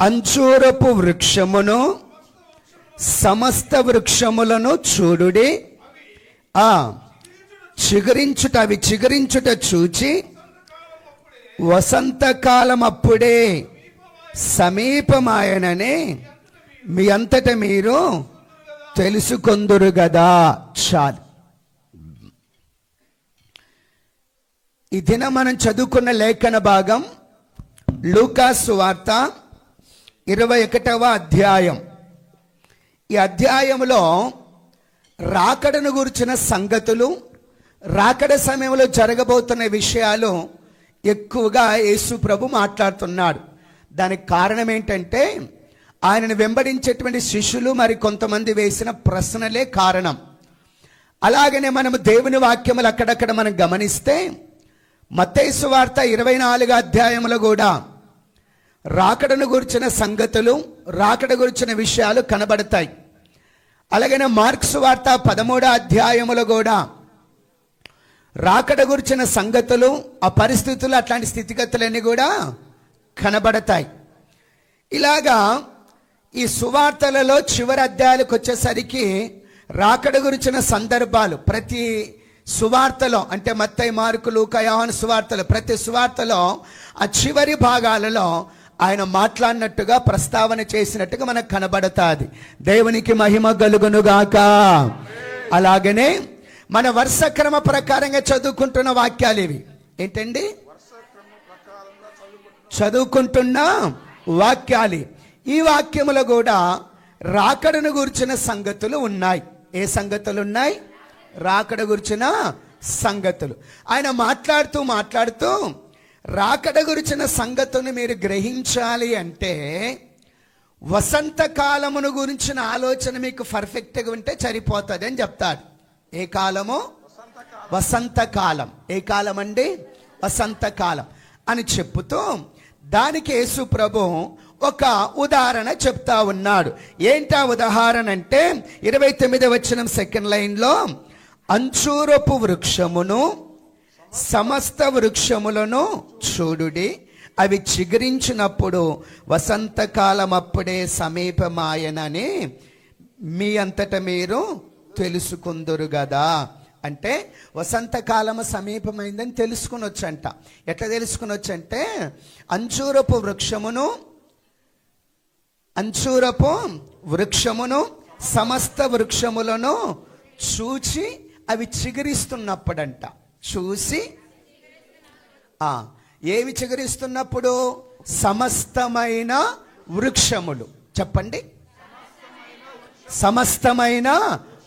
అంజూరపు వృక్షమును సమస్త వృక్షములను చూడుడి. అవి చిగురించుట చూచి వసంతకాలం అప్పుడే సమీపమాయనని మీ అంతట మీరు తెలుసుకొందురు గదా. చాలు. ఈ దినం మనం చదువుకున్న లేఖన భాగం లూకా సువార్త 21వ అధ్యాయం. ఈ అధ్యాయంలో రాకడను గురించిన సంగతులు, రాకడ సమయంలో జరగబోతున్న విషయాలు ఎక్కువగా యేసు ప్రభు మాట్లాడుతున్నాడు. దానికి కారణం ఏంటంటే ఆయనను వెంబడించేటువంటి శిష్యులు మరి కొంతమంది వేసిన ప్రశ్నలే కారణం. అలాగనే మనము దేవుని వాక్యములు అక్కడక్కడ మనం గమనిస్తే మత్తయి సువార్త 24వ అధ్యాయంలో కూడా రాకడను గురించిన సంగతులు, రాకడ గురించిన విషయాలు కనబడతాయి. అలాగనే మార్కు సువార్త 13వ అధ్యాయంలో కూడా రాకడ గురించిన సంగతులు, ఆ పరిస్థితులు, అట్లాంటి స్థితిగతులన్నీ కూడా కనబడతాయి. ఇలాగా ఈ సువార్తలలో చివరి అధ్యాయాలకు వచ్చేసరికి రాకడ గురించిన సందర్భాలు ప్రతి సువార్తలో, అంటే మత్తయి, మార్కు, లూకా, యోహాను సువార్తలు, ప్రతి సువార్తలో ఆ చివరి భాగాలలో ఆయన మాట్లాడినట్టుగా, ప్రస్తావన చేసినట్టుగా మనకు కనబడతాది. దేవునికి మహిమ కలుగునుగాక. అలాగనే మన వరుస క్రమ ప్రకారంగా చదువుకుంటున్న వాక్యాలు ఇవి. ఏంటండి? చదువుకుంటున్న వాక్యాలు. ఈ వాక్యములో కూడా రాకడను గురించిన సంగతులు ఉన్నాయి. ఏ సంగతులు ఉన్నాయి? రాకడ గురించిన సంగతులు. ఆయన మాట్లాడుతూ రాకడ గురించిన సంగతుని మీరు గ్రహించాలి అంటే వసంతకాలమును గురించిన ఆలోచన మీకు పర్ఫెక్ట్గా ఉంటే సరిపోతుంది అని చెప్తాడు. ఏ కాలము? వసంతకాలం. ఏ కాలం అండి? వసంతకాలం అని చెప్పుతూ దానికి యేసు ప్రభు ఒక ఉదాహరణ చెప్తా ఉన్నాడు. ఏంటా ఉదాహరణ అంటే 29వ వచనం సెకండ్ లైన్లో, అంజూరపు వృక్షమును సమస్త వృక్షములను చూడుడి, అవి చిగురించినప్పుడు వసంతకాలం అప్పుడే సమీపమాయనని మీ అంతట మీరు తెలుసుకుందురు కదా. అంటే వసంతకాలము సమీపమైందని తెలుసుకుని వచ్చంట. ఎట్లా తెలుసుకుని వచ్చంటే అంజూరపు వృక్షమును సమస్త వృక్షములను చూచి అవి చిగురిస్తున్నప్పుడంట. చూసి ఏవి చిగురిస్తున్నప్పుడు? సమస్తమైన వృక్షములు. చెప్పండి, సమస్తమైన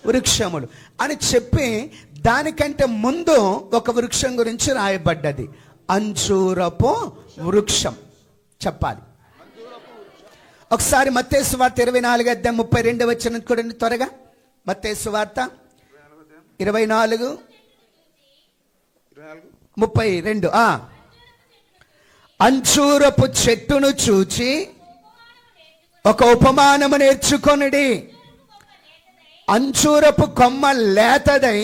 వృక్షములు అని చెప్పి దానికంటే ముందు ఒక వృక్షం గురించి రాయబడ్డది, అంజూరపు వృక్షం. చెప్పాలి. ఒకసారి మత్తయి సువార్త 24వ అధ్యాయం 32వ వచనం చూడండి త్వరగా. మత్తయి సువార్త 24:32. అంజూరపు చెట్టును చూచి ఒక ఉపమానము నేర్చుకొనుడి. అంజూరపు కొమ్మ లేతదై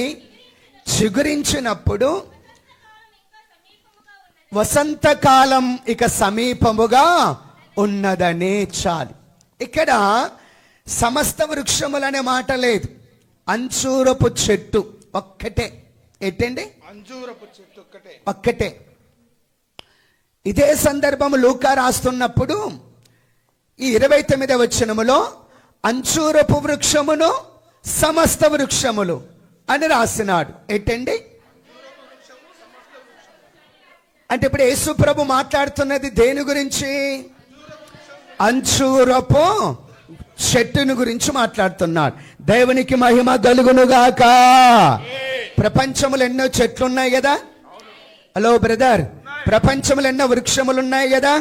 చిగురించినప్పుడు వసంతకాలం ఇక సమీపముగా ఉన్నదని. చాలు. ఇక్కడ సమస్త వృక్షములనే మాట లేదు, అంజూరపు చెట్టు ఒక్కటే. ఏంటండి? అంజూరపు చెట్టు ఒక్కటే. ఇదే సందర్భం లూకా రాస్తున్నప్పుడు ఈ 29వ వచనములో అంజూరపు వృక్షమును సమస్త వృక్షములు అని రాసినాడు. ఏంటండి? అంటే ఇప్పుడు యేసు ప్రభు మాట్లాడుతున్నది దేని గురించి? అంజూరపు చెట్టును గురించి మాట్లాడుతున్నాడు. దేవునికి మహిమ కలుగునుగాక. ప్రపంచములు ఎన్నో చెట్లు ఉన్నాయి కదా. హలో బ్రదర్, ప్రపంచంలో ఎన్నో వృక్షములు ఉన్నాయి కదా.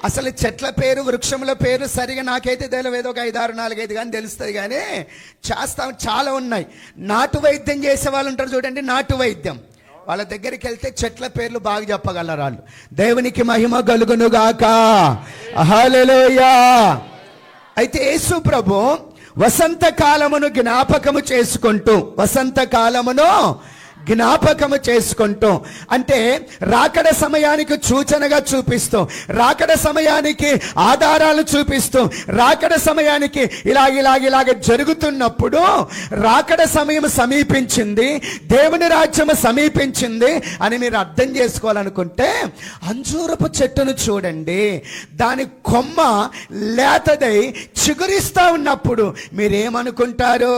అసలు చెట్ల పేరు, వృక్షముల పేరు సరిగా నాకైతే తెలియదు. ఒక 5, 6, 4, 5 కానీ తెలుస్తుంది. కానీ చాలా ఉన్నాయి. నాటు వైద్యం చేసే వాళ్ళు ఉంటారు చూడండి, నాటు వైద్యం. వాళ్ళ దగ్గరికి వెళ్తే చెట్ల పేర్లు బాగా చెప్పగలరు వాళ్ళు. దేవునికి మహిమ కలుగునుగాక. హల్లెలూయా. అయితే యేసు ప్రభు వసంతకాలమును జ్ఞాపకము చేసుకుంటూ, వసంతకాలమును జ్ఞాపకము చేసుకుంటూ, అంటే రాకడ సమయానికి సూచనగా చూపిస్తూ, రాకడ సమయానికి ఆధారాలు చూపిస్తూ, రాకడ సమయానికి ఇలాగ జరుగుతున్నప్పుడు రాకడ సమయం సమీపించింది, దేవుని రాజ్యం సమీపించింది అని మీరు అర్థం చేసుకోవాలనుకుంటే అంజూరపు చెట్టును చూడండి. దాని కొమ్మ లేతదై చిగురిస్తా ఉన్నప్పుడు మీరేమనుకుంటారు?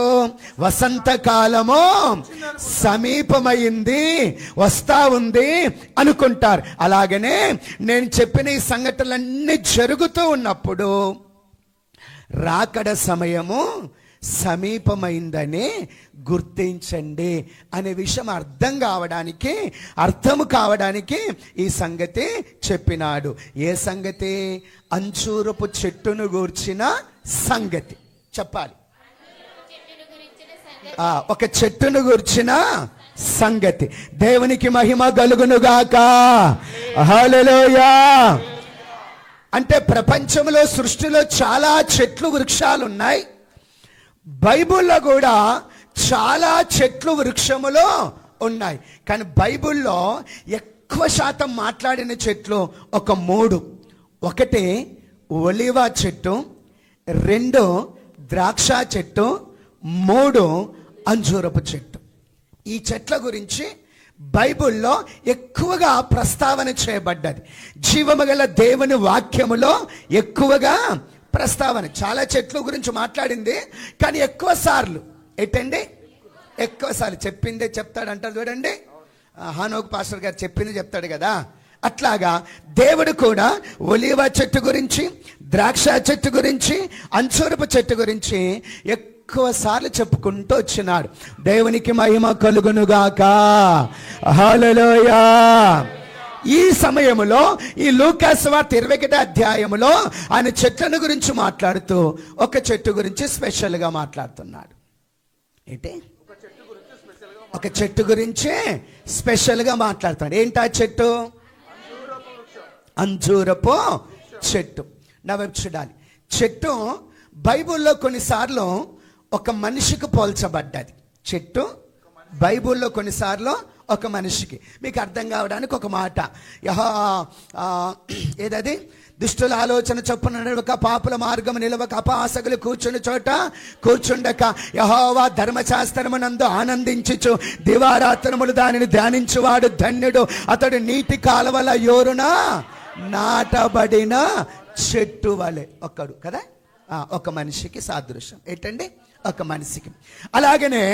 వసంతకాలము సమీపమైంది, వస్తా ఉంది అనుకుంటారు. అలాగనే నేను చెప్పిన ఈ సంఘటనలన్నీ జరుగుతూ ఉన్నప్పుడు రాకడ సమయము సమీపమైందని గుర్తించండి అనే విషయం అర్థము కావడానికి ఈ సంగతి చెప్పినాడు. ఏ సంగతి? అంజూరపు చెట్టును గూర్చిన సంగతి చెప్పాలి. ఒక చెట్టును గూర్చిన సంగతి. దేవునికి మహిమ కలుగునుగాక. హల్లెలూయా. అంటే ప్రపంచంలో, సృష్టిలో చాలా చెట్లు వృక్షాలు ఉన్నాయి. బైబిల్లో కూడా చాలా చెట్లు వృక్షములో ఉన్నాయి. కానీ బైబిల్లో ఎక్కువ శాతం మాట్లాడిన చెట్లు ఒక 3. 1 ఒలివ చెట్టు, 2 ద్రాక్ష చెట్టు, 3 అంజూరపు చెట్టు. ఈ చెట్ల గురించి బైబిల్లో ఎక్కువగా ప్రస్తావన చేయబడ్డది. జీవము గల దేవుని వాక్యములో ఎక్కువగా ప్రస్తావన. చాలా చెట్ల గురించి మాట్లాడింది, కానీ ఎక్కువ సార్లు చెప్పిందే చెప్తాడు అంటారు చూడండి. హానోక్ పాస్టర్ గారు చెప్పింది చెప్తాడు కదా, అట్లాగా దేవుడు కూడా ఒలీవ చెట్టు గురించి, ద్రాక్ష చెట్టు గురించి, అంజూరపు చెట్టు గురించి ఎక్కువ సార్లు చెప్పుకుంటూ వచ్చినాడు. దేవునికి మహిమ కలుగునుగాక. హల్లెలూయా. ఈ సమయంలో ఈ లూకాసు సువార్త 21వ అధ్యాయములో ఆయన చెట్లను గురించి మాట్లాడుతూ ఒక చెట్టు గురించి స్పెషల్గా మాట్లాడుతున్నాడు. ఏంటి? ఒక చెట్టు గురించి స్పెషల్గా మాట్లాడుతున్నాడు. ఏంటా చెట్టు? అంజూరపు చెట్టు. నా వైపు చూడాలి. చెట్టు బైబిల్లో కొన్నిసార్లు ఒక మనిషికి పోల్చబడ్డది. చెట్టు బైబిల్లో కొన్నిసార్లు ఒక మనిషికి. మీకు అర్థం కావడానికి ఒక మాట, ఏదది? దుష్టుల ఆలోచన చొప్పున నడవక, పాపుల మార్గము నిలవక, అపహాసకులు కూర్చుని చోట కూర్చుండక, యెహోవా ధర్మశాస్త్రమునందు ఆనందించుచు దివారాత్రములు దానిని ధ్యానించువాడు ధన్యుడు, అతడు నీటి కాలవల యోరున నాటబడిన చెట్టు వలె. ఒక్కడు కదా, ఒక మనిషికి సాదృశ్యం. ఏంటండి? ఒక మనిషికి. అలాగనే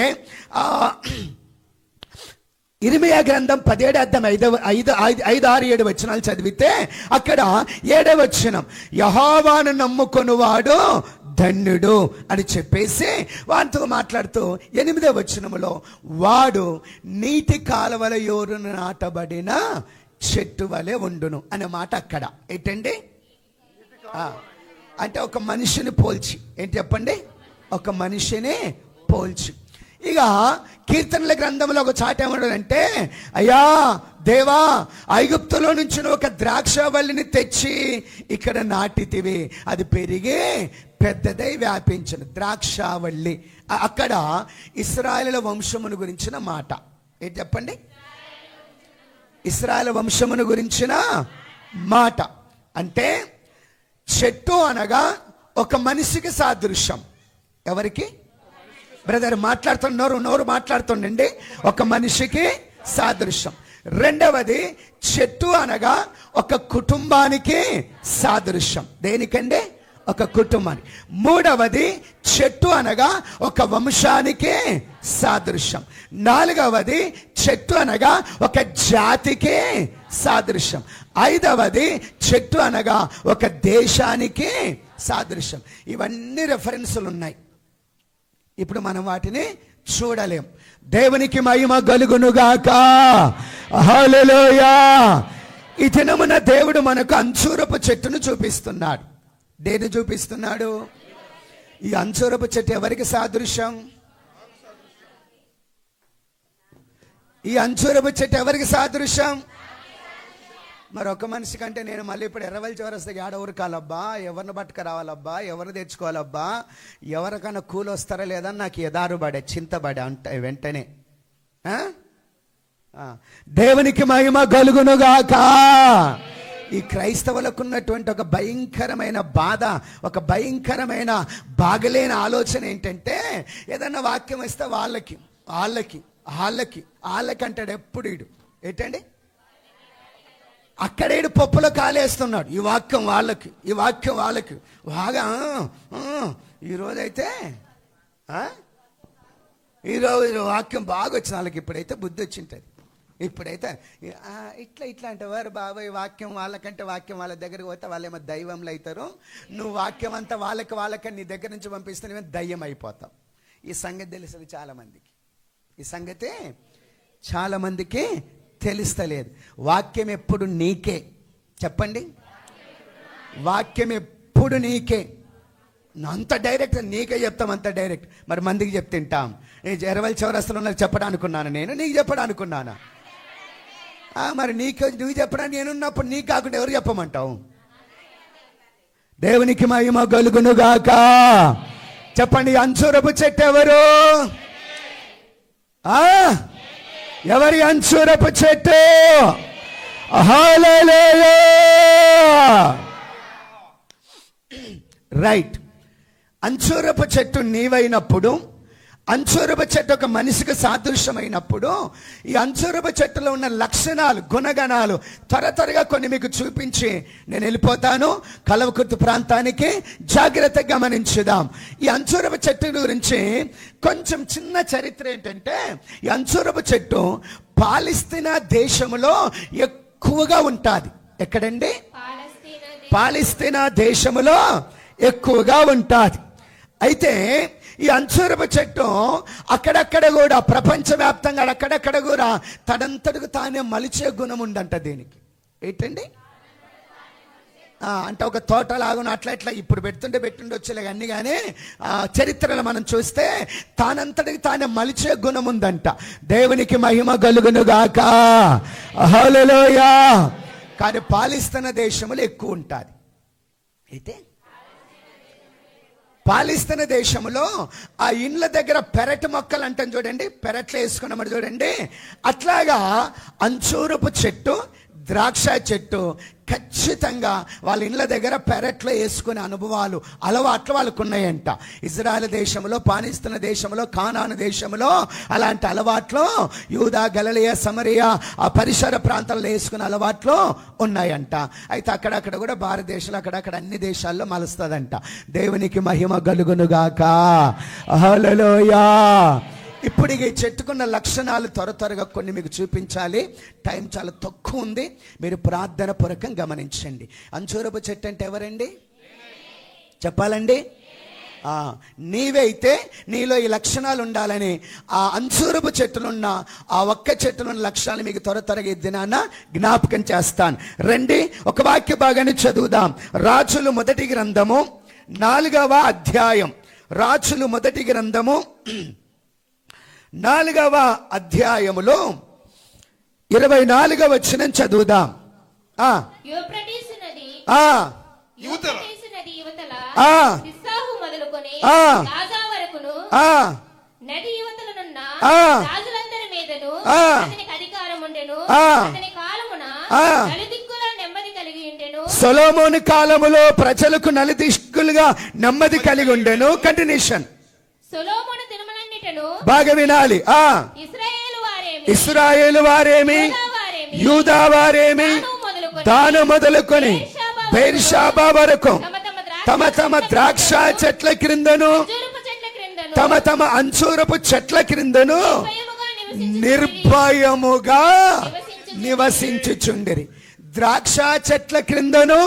ఇర్మియా గ్రంథం 17వ అధ్యాయం 5-6 వచనాలు చదివితే అక్కడ 7వ వచనం, యెహోవాను నమ్ముకొనువాడు ధన్యుడు అని చెప్పేసి వారితో మాట్లాడుతూ 8వ వచనములో వాడు నీటి కాలువల యోరున నాటబడిన చెట్టు వలె ఉండును అనే మాట అక్కడ. ఏంటండి? అంటే ఒక మనిషిని పోల్చి. ఏంటి చెప్పండి? ఒక మనిషిని పోల్చి. ఇక కీర్తనల గ్రంథంలో ఒక చాట ఏమన్నాడంటే, అయ్యా దేవా, ఐగుప్తులో నుంచి ఒక ద్రాక్షవల్లిని తెచ్చి ఇక్కడ నాటితివి, అది పెరిగి పెద్దదై వ్యాపించిన ద్రాక్షవల్లి. అక్కడ ఇశ్రాయేలు వంశమును గురించిన మాట. ఏంటి చెప్పండి? ఇశ్రాయేలు వంశమును గురించిన మాట. అంటే చెట్టు అనగా ఒక మనిషికి సాదృశ్యం. ఎవరికి? బ్రదర్ నోరు మాట్లాడుతుండండి. ఒక మనిషికి సాదృశ్యం. రెండవది, చెట్టు అనగా ఒక కుటుంబానికి సాదృశ్యం. దేనికండి? ఒక కుటుంబానికి. మూడవది, చెట్టు అనగా ఒక వంశానికి సాదృశ్యం. నాలుగవది, చెట్టు అనగా ఒక జాతికి సాదృశ్యం. ఐదవది, చెట్టు అనగా ఒక దేశానికి సాదృశ్యం. ఇవన్నీ రెఫరెన్సులు ఉన్నాయి. ఇప్పుడు మనం వాటిని చూడలేం. దేవునికి మహిమ కలుగునుగాక. హల్లెలూయా. ఈ దినమున దేవుడు మనకు అంజూరపు చెట్టును చూపిస్తున్నాడు. దేని చూపిస్తున్నాడు? ఈ అంజూరపు చెట్టు ఎవరికి సాదృశ్యం? ఈ అంజూరపు చెట్టు ఎవరికి సాదృశ్యం? మరొక మనిషి కంటే నేను మళ్ళీ ఇప్పుడు ఎర్రవల్లి చివరస్తాకి ఆడ ఊరకాలబ్బా, ఎవరిని పట్టుకు రావాలబ్బా, ఎవరిని తెచ్చుకోవాలబ్బా, ఎవరికైనా కూలి వస్తారా లేదని నాకు ఎదారుబడే, చింతబడే అంటే వెంటనే దేవునికి మహిమ కలుగునుగాక. ఈ క్రైస్తవులకు ఉన్నటువంటి ఒక భయంకరమైన బాధ, ఒక భయంకరమైన బాగలేని ఆలోచన ఏంటంటే, ఏదన్నా వాక్యం ఇస్తే వాళ్ళకి వాళ్ళకి వాళ్ళకి వాళ్ళకి అంటాడు ఎప్పుడు. ఈడు ఏంటండి, అక్కడేడు పప్పులో కాలేస్తున్నాడు. ఈ వాక్యం వాళ్ళకి, ఈ వాక్యం వాళ్ళకి. బాగా ఈరోజైతే ఈరోజు వాక్యం బాగా వచ్చిన వాళ్ళకి ఇప్పుడైతే బుద్ధి వచ్చింటుంది. ఇప్పుడైతే ఇట్లా ఇట్లా అంటేవారు బాబాయ్, వాక్యం వాళ్ళకంటే వాక్యం వాళ్ళ దగ్గరికి పోతే వాళ్ళేమో దైవంలో అవుతారు. నువ్వు వాక్యం అంతా వాళ్ళకని నీ దగ్గర నుంచి పంపిస్తే నువ్వు దయ్యం అయిపోతావు. ఈ సంగతి తెలుస్తుంది చాలామందికి. ఈ సంగతి చాలామందికి తెలుస్తలేదు. వాక్యం ఎప్పుడు నీకే. చెప్పండి, వాక్యం ఎప్పుడు నీకే. అంత డైరెక్ట్ నీకే చెప్తాం, అంత డైరెక్ట్. మరి మందికి చెప్తుంటాం. ఎరవల్ చౌరస్తలో నాకు చెప్పడానుకున్నాను, నేను నీకు చెప్పడానుకున్నానా? మరి నువ్వు చెప్పడానికి నేనున్నప్పుడు నీకు కాకుండా ఎవరు చెప్పమంటావు? దేవునికి మహిమ కలుగునుగాక. చెప్పండి, అంచురపు చెట్టు ఎవరు? ఎవరి అంచురపు చెట్టు? హల్లెలూయా. రైట్. అంచురపు చెట్టు నీవైనప్పుడు, అంచురపు చెట్టు ఒక మనిషికి సాదృశ్యమైనప్పుడు, ఈ అంచురపు చెట్టులో ఉన్న లక్షణాలు, గుణగణాలు త్వరగా కొన్ని మీకు చూపించి నేను వెళ్ళిపోతాను. కలవకుర్తి ప్రాంతానికి జాగ్రత్తగా గమనించుదాం. ఈ అంచురపు చెట్టు గురించి కొంచెం చిన్న చరిత్ర ఏంటంటే, ఈ అంచురపు చెట్టు పాలస్తీనా దేశంలో ఎక్కువగా ఉంటుంది. ఎక్కడండి? పాలస్తీనా దేశంలో ఎక్కువగా ఉంటుంది. అయితే ఈ అంచురపు చెట్టు అక్కడక్కడ కూడా ప్రపంచవ్యాప్తంగా అక్కడక్కడ కూడా తడంతటికి తానే మలిచే గుణం ఉందంట. దీనికి ఏంటండి అంటే ఒక తోటలాగున అట్లా ఇట్లా ఇప్పుడు పెట్టుండొచ్చులే అన్ని. కానీ చరిత్రలో మనం చూస్తే తానంతటికి తానే మలిచే గుణం ఉందంట. దేవునికి మహిమ కలుగునుగాక. హల్లెలూయా. కానీ పాలస్తీనా దేశంలో ఎక్కువ ఉంటుంది. అయితే పాలస్తీనా దేశంలో ఆ ఇండ్ల దగ్గర పెరటి మొక్కలు అంటాం చూడండి, పెరట్లో వేసుకున్నామని చూడండి. అట్లాగా అంచూరపు చెట్టు, ద్రాక్ష చెట్టు ఖచ్చితంగా వాళ్ళ ఇండ్ల దగ్గర పెరట్లో వేసుకునే అనుభవాలు, అలవాట్లు వాళ్ళకు ఉన్నాయంట. ఇజ్రాయెల్ దేశంలో, పాలస్తీనా దేశంలో, కానాను దేశంలో అలాంటి అలవాట్లు యూదా, గలిలయ, సమరియా ఆ పరిసర ప్రాంతాల్లో వేసుకునే అలవాట్లు ఉన్నాయంట. అయితే అక్కడక్కడ కూడా భారతదేశంలో అక్కడక్కడ అన్ని దేశాల్లో మలుస్తుందంట. దేవునికి మహిమ కలుగునుగాక. హల్లెలూయా. ఇప్పుడు ఈ చెట్టుకున్న లక్షణాలు త్వరగా కొన్ని మీకు చూపించాలి. టైం చాలా తక్కువ ఉంది. మీరు ప్రార్థన పూర్వకం గమనించండి. అంచూరపు చెట్టు అంటే ఎవరండి? చెప్పాలండి. నీవే అయితే నీలో ఈ లక్షణాలు ఉండాలని ఆ అంచూరపు చెట్టులున్న ఆ ఒక్క చెట్టులున్న లక్షణాలు మీకు త్వరగా ఈ దినాన జ్ఞాపకం చేస్తాను. రండి, ఒక వాక్య భాగాన్ని చదువుదాం. రాజులు మొదటి గ్రంథము 4వ అధ్యాయం. రాజులు మొదటి గ్రంథము 4వ అధ్యాయములో 24వ వచనం చదువుదాం. సొలొమోను కాలములో ప్రజలకు నలుదిక్కులుగా నెమ్మది కలిగి ఉండెను. కంటిన్యూషన్. బాగా వినాలి. ఇశ్రాయేలు వారేమి, యూదా వారేమి, దాను మొదలుకొని బెర్షెబా వరకు తమ తమ ద్రాక్ష చెట్ల క్రిందను, తమ తమ అంచూరపు చెట్ల క్రిందను నిర్భయముగా నివసించుచుండిరి. ద్రాక్ష చెట్ల క్రిందను,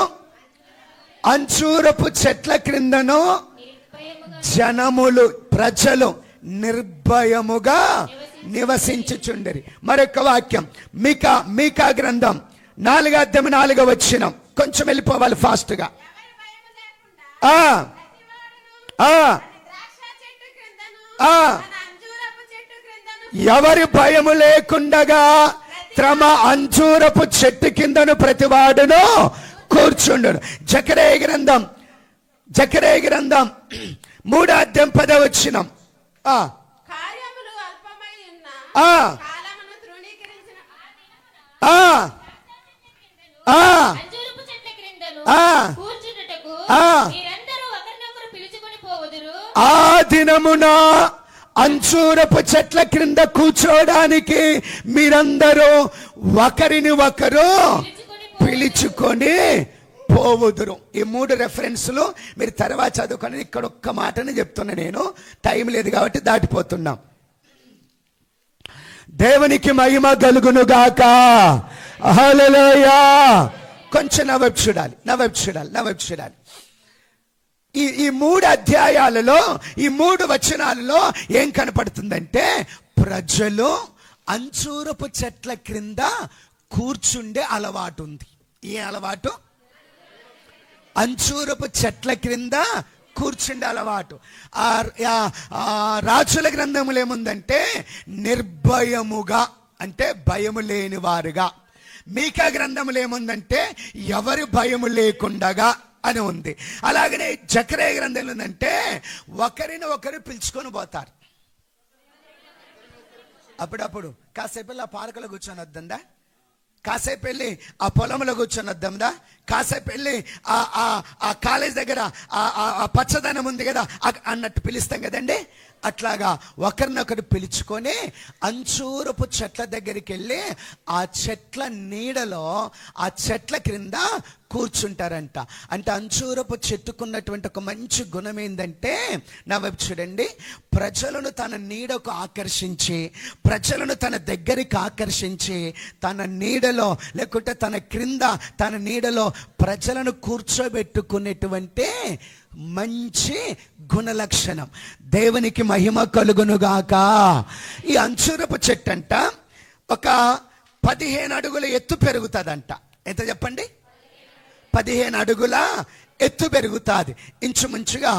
అంచూరపు చెట్ల క్రిందను జనములు, ప్రజలు నిర్భయముగా నివసించుచుండిరి. మరొక వాక్యం మీకా గ్రంథం 4వ అధ్యాయం 4వ వచనం. కొంచెం వెళ్ళిపోవాలి ఫాస్ట్ గా. ఎవరి భయము లేకుండగా తమ అంజూరపు చెట్టు కిందను ప్రతివాడును కూర్చుండును. జకరియా గ్రంథం 3వ అధ్యాయం 10వ వచనం. ఆ ఆ అంజూరపు చెట్ల క్రిందను ఆ కూర్చుండుటకు ఆ మీరందరూ ఒకరినొకరు పిలుచుకొని పోవుదురు. ఆ దినమున అంజూరపు చెట్ల క్రింద కూర్చోడానికి మీరందరూ ఒకరిని ఒకరు పిలుచుకొని పోవుదురు. ఈ 3 రెఫరెన్స్లు మీరు తర్వాత చదువుకొని ఇక్కడ ఒక్క మాటని చెప్తున్నా, నేను టైం లేదు కాబట్టి దాటిపోతున్నాం. దేవునికి మహిమ కలుగును గాక. హల్లెలూయా. కొంచెం నా వైపు చూడాలి. ఈ 3 అధ్యాయాలలో, ఈ 3 వచనాలలో ఏం కనపడుతుందంటే, ప్రజలు అంజూరపు చెట్ల క్రింద కూర్చుండే అలవాటు ఉంది. ఏ అలవాటు? అంజూరపు చెట్ల క్రింద కూర్చుండే అలవాటు. రాజుల గ్రంథములు ఏముందంటే నిర్భయముగా, అంటే భయము లేని వారుగా. మీకా గ్రంథములు ఏముందంటే ఎవరి భయము లేకుండగా అని ఉంది. అలాగనే జకరియా గ్రంథం ఏంటంటే ఒకరిని ఒకరు పిలుచుకొని పోతారు. అప్పుడప్పుడు కాసేపు వెళ్ళి ఆ పార్కులో కూర్చొని వద్దా, కాసేపు వెళ్ళి ఆ పొలంలో కూర్చొని వద్దాందా, కాసేపు వెళ్ళి ఆ కాలేజ్ దగ్గర ఆ పచ్చదనం ఉంది కదా అన్నట్టు పిలుస్తాం కదండి. అట్లాగా ఒకరినొకరు పిలుచుకొని అంజూరపు చెట్ల దగ్గరికి వెళ్ళి ఆ చెట్ల నీడలో, ఆ చెట్ల క్రింద కూర్చుంటారంట. అంటే అంజూరపు చెట్టుకున్నటువంటి ఒక మంచి గుణం ఏంటంటే, నా వైపు చూడండి, ప్రజలను తన నీడకు ఆకర్షించి, ప్రజలను తన దగ్గరికి ఆకర్షించి, తన నీడలో లేకుంటే తన క్రింద, తన నీడలో ప్రజలను కూర్చోబెట్టుకునేటువంటి మంచి గుణలక్షణం. దేవునికి మహిమ కలుగునుగాక. ఈ అంజూరపు చెట్టు అంట ఒక 15 అడుగుల ఎత్తు పెరుగుతుందంట. ఎంత చెప్పండి? 15 అడుగుల ఎత్తు పెరుగుతుంది. ఇంచుమించుగా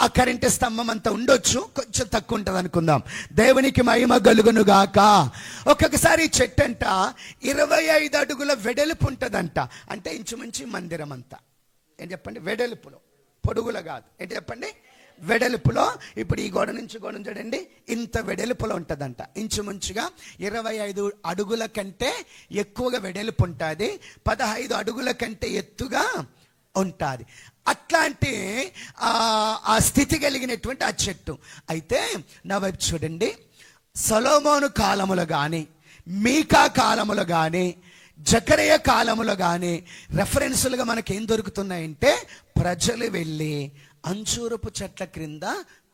ఆ కరెంటు స్తంభం అంతా ఉండొచ్చు, కొంచెం తక్కువ ఉంటుంది అనుకుందాం. దేవునికి మహిమ కలుగునుగాక. ఒక్కొక్కసారి ఈ చెట్టు అంట 25 అడుగుల వెడల్పు ఉంటుందంట. అంటే ఇంచుమించు మందిరం అంతా. ఏం చెప్పండి? వెడల్పులో, పొడుగులో కాదు. ఏంటి చెప్పండి? వెడల్పులో. ఇప్పుడు ఈ గోడ నుంచి గోడ చూడండి, ఇంత వెడల్పులో ఉంటుందంట. ఇంచుమించుగా 25 అడుగుల కంటే ఎక్కువగా వెడల్పు ఉంటుంది, 15 అడుగుల కంటే ఎత్తుగా ఉంటుంది. అట్లాంటి ఆ స్థితి కలిగినటువంటి ఆ చెట్టు. అయితే నా వైపు చూడండి, సొలొమోను కాలములో కానీ, మీకా కాలములో కానీ, జకరియా కాలములో కానీ రెఫరెన్సులుగా మనకేం దొరుకుతున్నాయంటే, ప్రజలు వెళ్ళి అంజూరపు చెట్ల క్రింద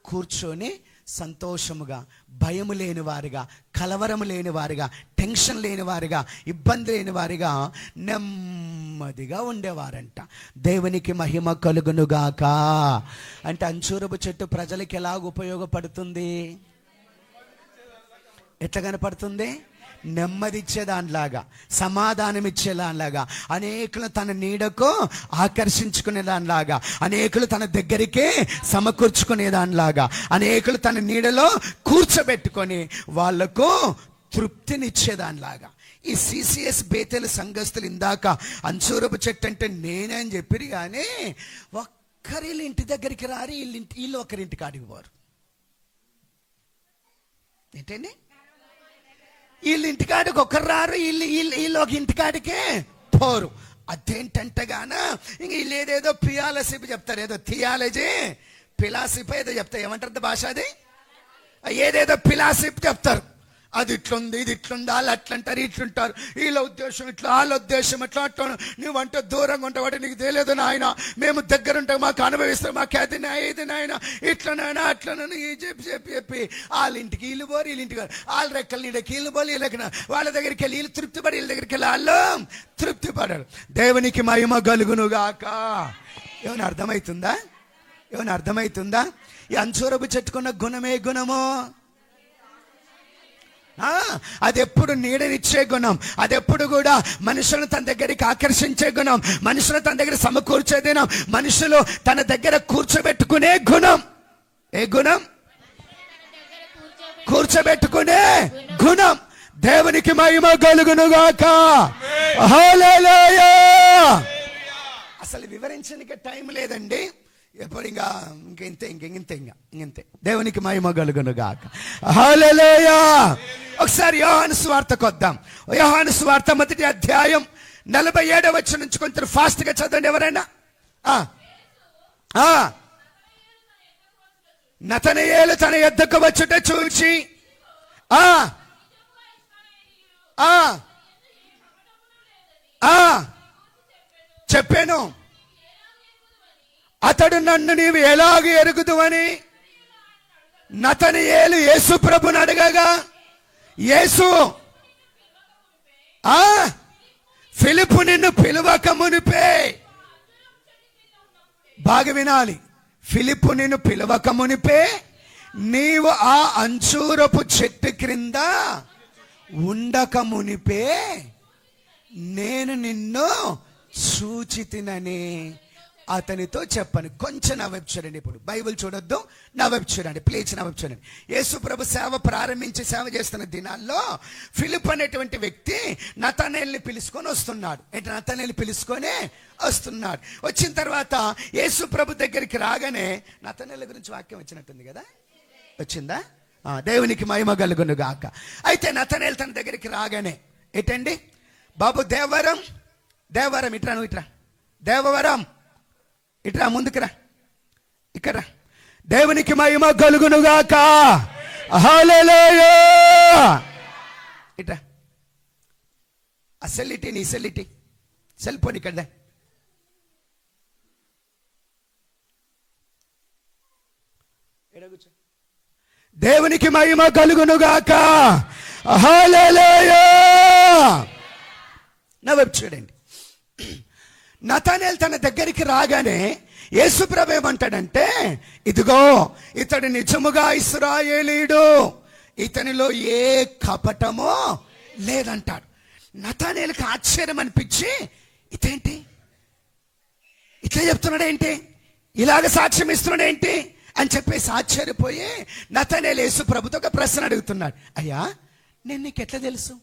కూర్చొని సంతోషముగా, భయము లేని వారిగా, కలవరము లేని వారిగా, టెన్షన్ లేని వారిగా, ఇబ్బంది లేని వారిగా నెమ్మదిగా ఉండేవారంట. దేవునికి మహిమ కలుగునుగాక. అంటే అంజూరపు చెట్టు ప్రజలకి ఎలాగ ఉపయోగపడుతుంది? ఎట్లా కనపడుతుంది? నెమ్మదిచ్చేదానిలాగా, సమాధానం ఇచ్చేదానిలాగా, అనేకులు తన నీడకు ఆకర్షించుకునేదానిలాగా, అనేకులు తన దగ్గరికి సమకూర్చుకునేదానిలాగా, అనేకులు తన నీడలో కూర్చోబెట్టుకొని వాళ్లకు తృప్తినిచ్చేదానిలాగా. ఈ సిసిఎస్ బేతేలు సంఘస్థులు ఇందాక అంజూరపు చెట్టు అంటే నేనే అని చెప్పిరు, కానీ ఒక్కరిళ్ళ ఇంటి దగ్గరికి రారు, వీళ్ళు ఒకరింటికి అడిగిపోరు. ఏంటండి? వీళ్ళు ఇంటికాడికి ఒకరు రారు, వీళ్ళు ఒక ఇంటికాడికే పోరు. అదేంటంటే గాన ఇంక వీళ్ళు ఏదేదో పియాలసిపి చెప్తారు, ఏదో థియాలజీ, ఫిలాసఫీ ఏదో చెప్తారు. ఏమంటారు భాష అది? ఏదేదో ఫిలాసఫీ చెప్తారు. అది ఇట్లుంది, ఇది ఇట్లుంది, వాళ్ళు అట్లంటారు, ఇట్లుంటారు, వీళ్ళ ఉద్దేశం ఇట్లా, వాళ్ళ ఉద్దేశం ఎట్లా. అట్లా నువ్వంటే దూరంగా ఉంటావు, నీకు తెలియదు నాయన, మేము దగ్గర ఉంటాం, మాకు అనుభవిస్తాం, మాకు అది ఇది నాయన, ఇట్లనైనా అట్లనైనా చెప్పి చెప్పి చెప్పి వాళ్ళ ఇంటికి వీళ్ళు పోరు, వీళ్ళ ఇంటికి వాళ్ళ రెక్కల నీడకి వీళ్ళు పోరు, వీళ్ళకి వాళ్ళ దగ్గరికి వెళ్ళి వీళ్ళు తృప్తి పడి, వీళ్ళ దగ్గరికి వెళ్ళి వాళ్ళు తృప్తి పడారు. దేవునికి మహిమ కలుగునుగాక. ఏమైనా అర్థమవుతుందా? ఏమైనా అర్థమవుతుందా? ఈ అంజూరపు చెట్టుకున్న గుణమే గుణము. అది ఎప్పుడు నీడనిచ్చే గుణం, అది ఎప్పుడు కూడా మనుషులను తన దగ్గరికి ఆకర్షించే గుణం, మనుషులు తన దగ్గర సమకూర్చే గుణం, మనుషులు తన దగ్గర కూర్చోబెట్టుకునే గుణం. ఏ గుణం? కూర్చోబెట్టుకునే గుణం. దేవునికి మహిమ కలుగునుగాక. హల్లెలూయా. అసలు వివరించడానికి టైం లేదండి. ఎప్పుడు ఇంకెంతే. దేవునికి మహిమ కలుగును గాక. హల్లెలూయా. ఒకసారి యోహాను సువార్తకు వద్దాం. యోహాను సువార్త 1వ అధ్యాయం 47వ వచనం నుంచి కొంచెం ఫాస్ట్ గా చదవండి ఎవరైనా. నతనయేలు తన యొద్దకు వచ్చుట చూచి చెప్పాను, అతడు నన్ను నీవు ఎలాగ ఎరుగుదువని నతనయేలు యేసు ప్రభుని అడగగా, యేసు ఫిలిప్పు నిన్ను పిలువక మునిపే, బాగా వినాలి, ఫిలిప్పు నిన్ను పిలువక మునిపే నీవు ఆ అంజూరపు చెట్టు క్రింద ఉండక మునిపే నేను నిన్ను చూచితినని అతనితో చెప్పను. కొంచెం నా వైపు చూడండి. ఇప్పుడు బైబిల్ చూడొద్దు, నా వైపు చూడండి ప్లీజ్, నా వైపు చూడండి. యేసు ప్రభు సేవ ప్రారంభించి సేవ చేస్తున్న దినాల్లో ఫిలిప్ అనేటువంటి వ్యక్తి నతనయేలుని పిలుచుకొని వస్తున్నాడు. నతనయేలు పిలుచుకొని వస్తున్నాడు. వచ్చిన తర్వాత యేసు ప్రభు దగ్గరికి రాగానే, నతనయేలు గురించి వాక్యం వచ్చినట్టుంది కదా, వచ్చిందా? దేవునికి మహిమ కలుగును గాక. అయితే నతనయేలు తన దగ్గరికి రాగానే, ఏంటండి బాబు, దేవవరం ఇట్రా, నువ్వు ఇట్రా, దేవవరం ఇట్రా, ముందుకురా, ఇక్కడ దేవునికి మహిమ కలుగును గాక. హల్లెలూయా. ఇట్రా, ఆ సెల్లిటి, నీ సెల్లిటి, సెల్ ఫోన్ ఇక్కడ, దేవునికి మహిమ కలుగును గాక. హల్లెలూయా. నా వైపు చూడండి. నతనయేలు తన దగ్గరికి రాగానే యేసు ప్రభు ఏమంటాడంటే, ఇదిగో ఇతడు నిజముగా ఇశ్రాయేలీయుడు, ఇతనిలో ఏ కపటమో లేదంటాడు. నతనయేలుకి ఆశ్చర్యం అనిపించి, ఇదేంటి ఇట్లా చెప్తున్నాడేంటి, ఇలాగ సాక్ష్యం ఇస్తున్నాడేంటి అని చెప్పేసి ఆశ్చర్యపోయి నతనయేలు యేసు ప్రభుతో ఒక ప్రశ్న అడుగుతున్నాడు. అయ్యా, నేను నీకు ఎట్లా తెలుసు,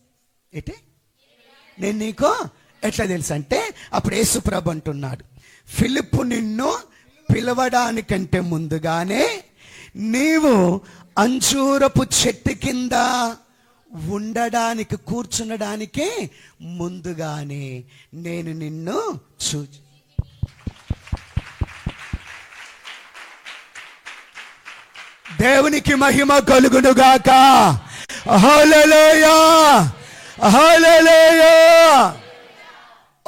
నేను నీకు ఎట్లా తెలుసు అంటే, అప్పుడు యేసు ప్రభు అంటున్నాడు, ఫిలిప్పు నిన్ను పిలవడానికంటే ముందుగానే నీవు అంజూరపు చెట్టు కింద ఉండడానికి కూర్చునడానికి ముందుగానే నేను నిన్ను చూచి. దేవునికి మహిమ కలుగును గాక. హల్లెలూయా. హల్లెలూయా.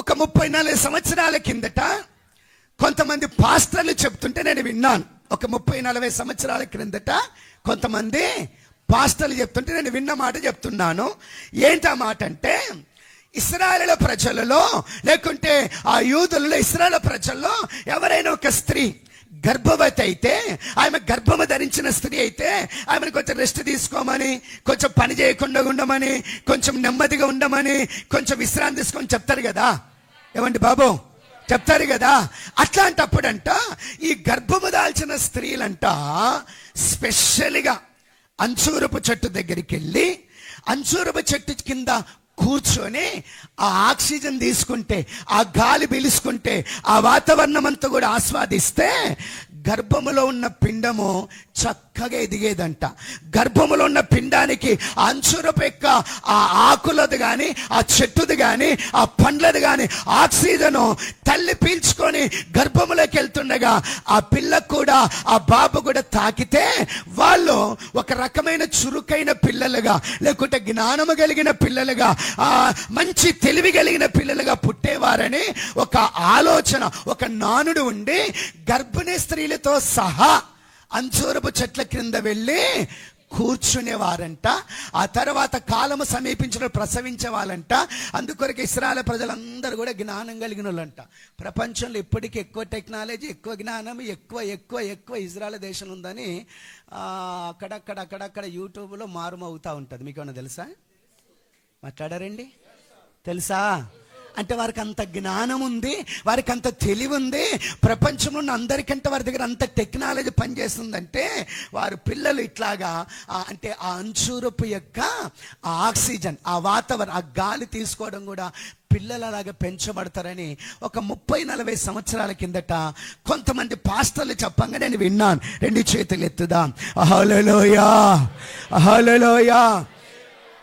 ఒక 34 సంవత్సరాల కిందట కొంతమంది పాస్టర్లు చెప్తుంటే నేను విన్నాను. ఒక 30-40 సంవత్సరాల క్రిందట కొంతమంది పాస్టర్లు చెప్తుంటే నేను విన్న మాట చెప్తున్నాను. ఏంటి ఆ మాట అంటే, ఇశ్రాయేలు ప్రజలలో లేకుంటే ఆ యూదులలో, ఇశ్రాయేలు ప్రజల్లో ఎవరైనా ఒక స్త్రీ గర్భవతి అయితే, ఆమె గర్భము ధరించిన స్త్రీ అయితే ఆమెను కొంచెం రెస్ట్ తీసుకోమని, కొంచెం పని చేయకుండా ఉండమని, కొంచెం నెమ్మదిగా ఉండమని, కొంచెం విశ్రాంతి తీసుకొని చెప్తారు కదా. ఏమండి బాబు, చెప్తారు కదా. అట్లాంటప్పుడంట ఈ గర్భము దాల్చిన స్త్రీలంట స్పెషల్గా అంజూరపు చెట్టు దగ్గరికి వెళ్ళి అంజూరపు చెట్టు కింద కూర్చొని ఆ ఆక్సిజన్ తీసుకుంటే, ఆ గాలి పీలుసుకుంటే, ఆ వాతావరణం అంతా కూడా ఆస్వాదిస్తే గర్భములో ఉన్న పిండము చక్కగా ఎదిగేదంట. గర్భములో ఉన్న పిండానికి అంచురపు యొక్క ఆ ఆకులది కానీ, ఆ చెట్టుది కానీ, ఆ పండ్లది కానీ ఆక్సిజన్ తల్లి పీల్చుకొని గర్భములోకి వెళ్తుండగా ఆ పిల్లకు కూడా, ఆ బాబు కూడా తాకితే వాళ్ళు ఒక రకమైన చురుకైన పిల్లలుగా, లేకుంటే జ్ఞానము కలిగిన పిల్లలుగా, మంచి తెలివి కలిగిన పిల్లలుగా పుట్టేవారని ఒక ఆలోచన, ఒక నానుడు ఉండి గర్భిణీ స్త్రీలతో సహా అంజూరపు చెట్ల క్రింద వెళ్ళి కూర్చునేవారంట. ఆ తర్వాత కాలము సమీపించిన ప్రసవించే వాళ్ళంట. అందుకొరకు ఇశ్రాయేలు ప్రజలందరూ కూడా జ్ఞానం కలిగిన వాళ్ళంట. ప్రపంచంలో ఇప్పటికీ ఎక్కువ టెక్నాలజీ, ఎక్కువ జ్ఞానం, ఎక్కువ ఇజ్రాయెల్ దేశం ఉందని అక్కడక్కడ యూట్యూబ్లో మారుమవుతూ ఉంటుంది. మీకు ఏమన్నా తెలుసా? మాట్లాడారండి? తెలుసా? అంటే వారికి అంత జ్ఞానం ఉంది, వారికి అంత తెలివి ఉంది, ప్రపంచంలో ఉన్న అందరికంటే వారి దగ్గర అంత టెక్నాలజీ పనిచేస్తుందంటే వారు పిల్లలు ఇట్లాగా అంటే ఆ అంజూరపు యొక్క ఆ ఆక్సిజన్, ఆ వాతావరణం, ఆ గాలి తీసుకోవడం కూడా పిల్లలలాగా పెంచబడతారని ఒక 30-40 సంవత్సరాల కిందట కొంతమంది పాస్టర్లు చెప్పంగా నేను విన్నాను. 2 చేతులు ఎత్తుదాం. హల్లెలూయా, హల్లెలూయా.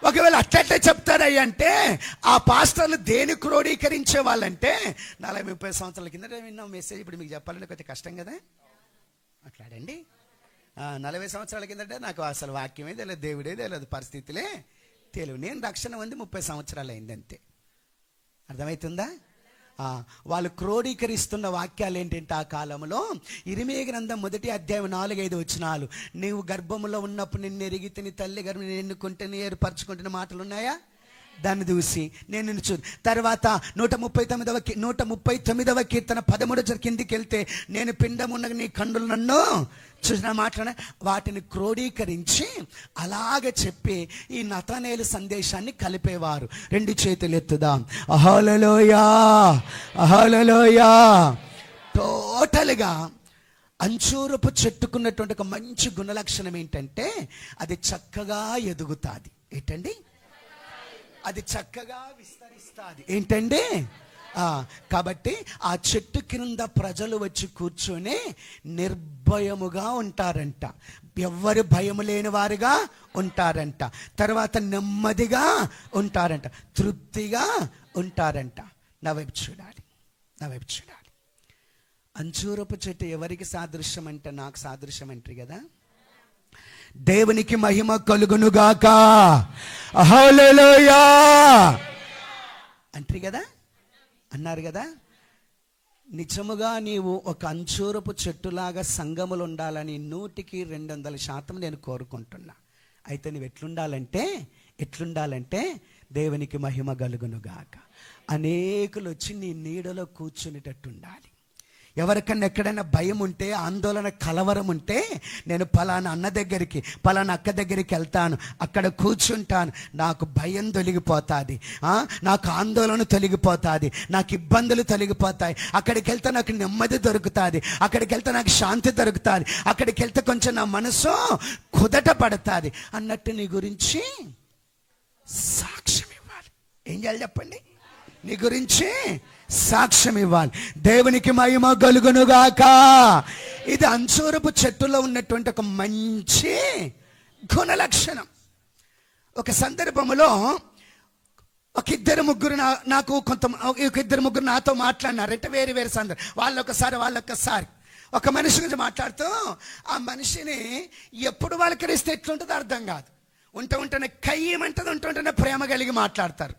ఒకవేళ అట్లట్లే చెప్తారయ్య అంటే ఆ పాస్టర్లు దేని క్రోడీకరించే వాళ్ళంటే 40-30 సంవత్సరాల కిందట విన్నాం మెసేజ్. ఇప్పుడు మీకు చెప్పాలంటే కొంచెం కష్టం కదా, మాట్లాడండి. 40 సంవత్సరాల కిందట నాకు అసలు వాక్యమే తెలియదు, దేవుడే తెలియదు, పరిస్థితులే తెలియదు. నేను రక్షణ ఉంది 30 సంవత్సరాలు అయింది అంతే. అర్థమవుతుందా? వాళ్ళు క్రోడీకరిస్తున్న వాక్యాలు ఏంటంటే ఆ కాలంలో ఇరిమియా గ్రంథం 1వ అధ్యాయం 4-5 వచనాలు, నీవు గర్భములో ఉన్నప్పుడు నిన్ను ఎరిగితే నీ తల్లి గర్భం ఎన్నుకుంటే ఏర్పరచుకుంటున్న మాటలు ఉన్నాయా? దాన్ని చూసి నేను నిన్ను చూ. తర్వాత 139వ కీర్తన 13 కిందికి వెళ్తే, నేను పిండమున్న నీ కండులు నన్ను చూసిన మాటలు వాటిని క్రోడీకరించి అలాగే చెప్పి ఈ నతనేలు సందేశాన్ని కలిపేవారు. 2 చేతులు ఎత్తుదాం. హల్లెలూయా, హల్లెలూయా. టోటల్గా అంజూరపు చెట్టుకున్నటువంటి ఒక మంచి గుణలక్షణం ఏంటంటే అది చక్కగా ఎదుగుతాది. ఏంటండి? అది చక్కగా విస్తరిస్తుంది. ఏంటండి? కాబట్టి ఆ చెట్టు కింద ప్రజలు వచ్చి కూర్చొని నిర్భయముగా ఉంటారంట, ఎవ్వరు భయం లేని వారుగా ఉంటారంట, తర్వాత నెమ్మదిగా ఉంటారంట, తృప్తిగా ఉంటారంట. నా వైపు చూడాలి, నా వైపు చూడాలి. అంజూరపు చెట్టు ఎవరికి సాదృశ్యం అంటే నాకు సాదృశ్యం అంటారు కదా. దేవునికి మహిమ కలుగునుగాక, హల్లెలూయా అంటారు కదా, అన్నారు కదా. నిజముగా నీవు ఒక అంజూరపు చెట్టులాగా సంఘములు ఉండాలని 100% నేను కోరుకుంటున్నా. అయితే నువ్వు ఎట్లుండాలంటే దేవునికి మహిమ కలుగునుగాక, అనేకులు వచ్చి నీ నీడలో కూర్చునేటట్టు ఉండాలి. ఎవరికన్నా ఎక్కడైనా భయం ఉంటే, ఆందోళన, కలవరం ఉంటే, నేను పలానా అన్న దగ్గరికి, పలానా అక్క దగ్గరికి వెళ్తాను, అక్కడ కూర్చుంటాను, నాకు భయం తొలగిపోతుంది, నాకు ఆందోళన తొలగిపోతుంది, నాకు ఇబ్బందులు తొలగిపోతాయి, అక్కడికి వెళ్తే నాకు నెమ్మది దొరుకుతుంది, అక్కడికి వెళ్తే నాకు శాంతి దొరుకుతుంది, అక్కడికి వెళ్తే కొంచెం నా మనసు కుదట పడుతుంది అన్నట్టు నీ గురించి సాక్ష్యం ఇవ్వాలి. ఏం చేయాలి చెప్పండి? నీ గురించి సాక్ష్యం ఇవ్వాలి. దేవునికి మహిమ కలుగునుగాక. ఇది అంజూరపు చెట్టులో ఉన్నటువంటి ఒక మంచి గుణలక్షణం. ఒక సందర్భంలో ఒక ఇద్దరు ముగ్గురు నాతో మాట్లాడినారు. అంటే వేరు సందర్భం, వాళ్ళొక్కసారి ఒక మనిషి గురించి మాట్లాడుతూ ఆ మనిషిని ఎప్పుడు వాళ్ళకరిస్తే ఎట్లుంటుందో అర్థం కాదు. ఉంటేనే కయ్యమంటది, ఉంటేనే ప్రేమ కలిగి మాట్లాడతారు,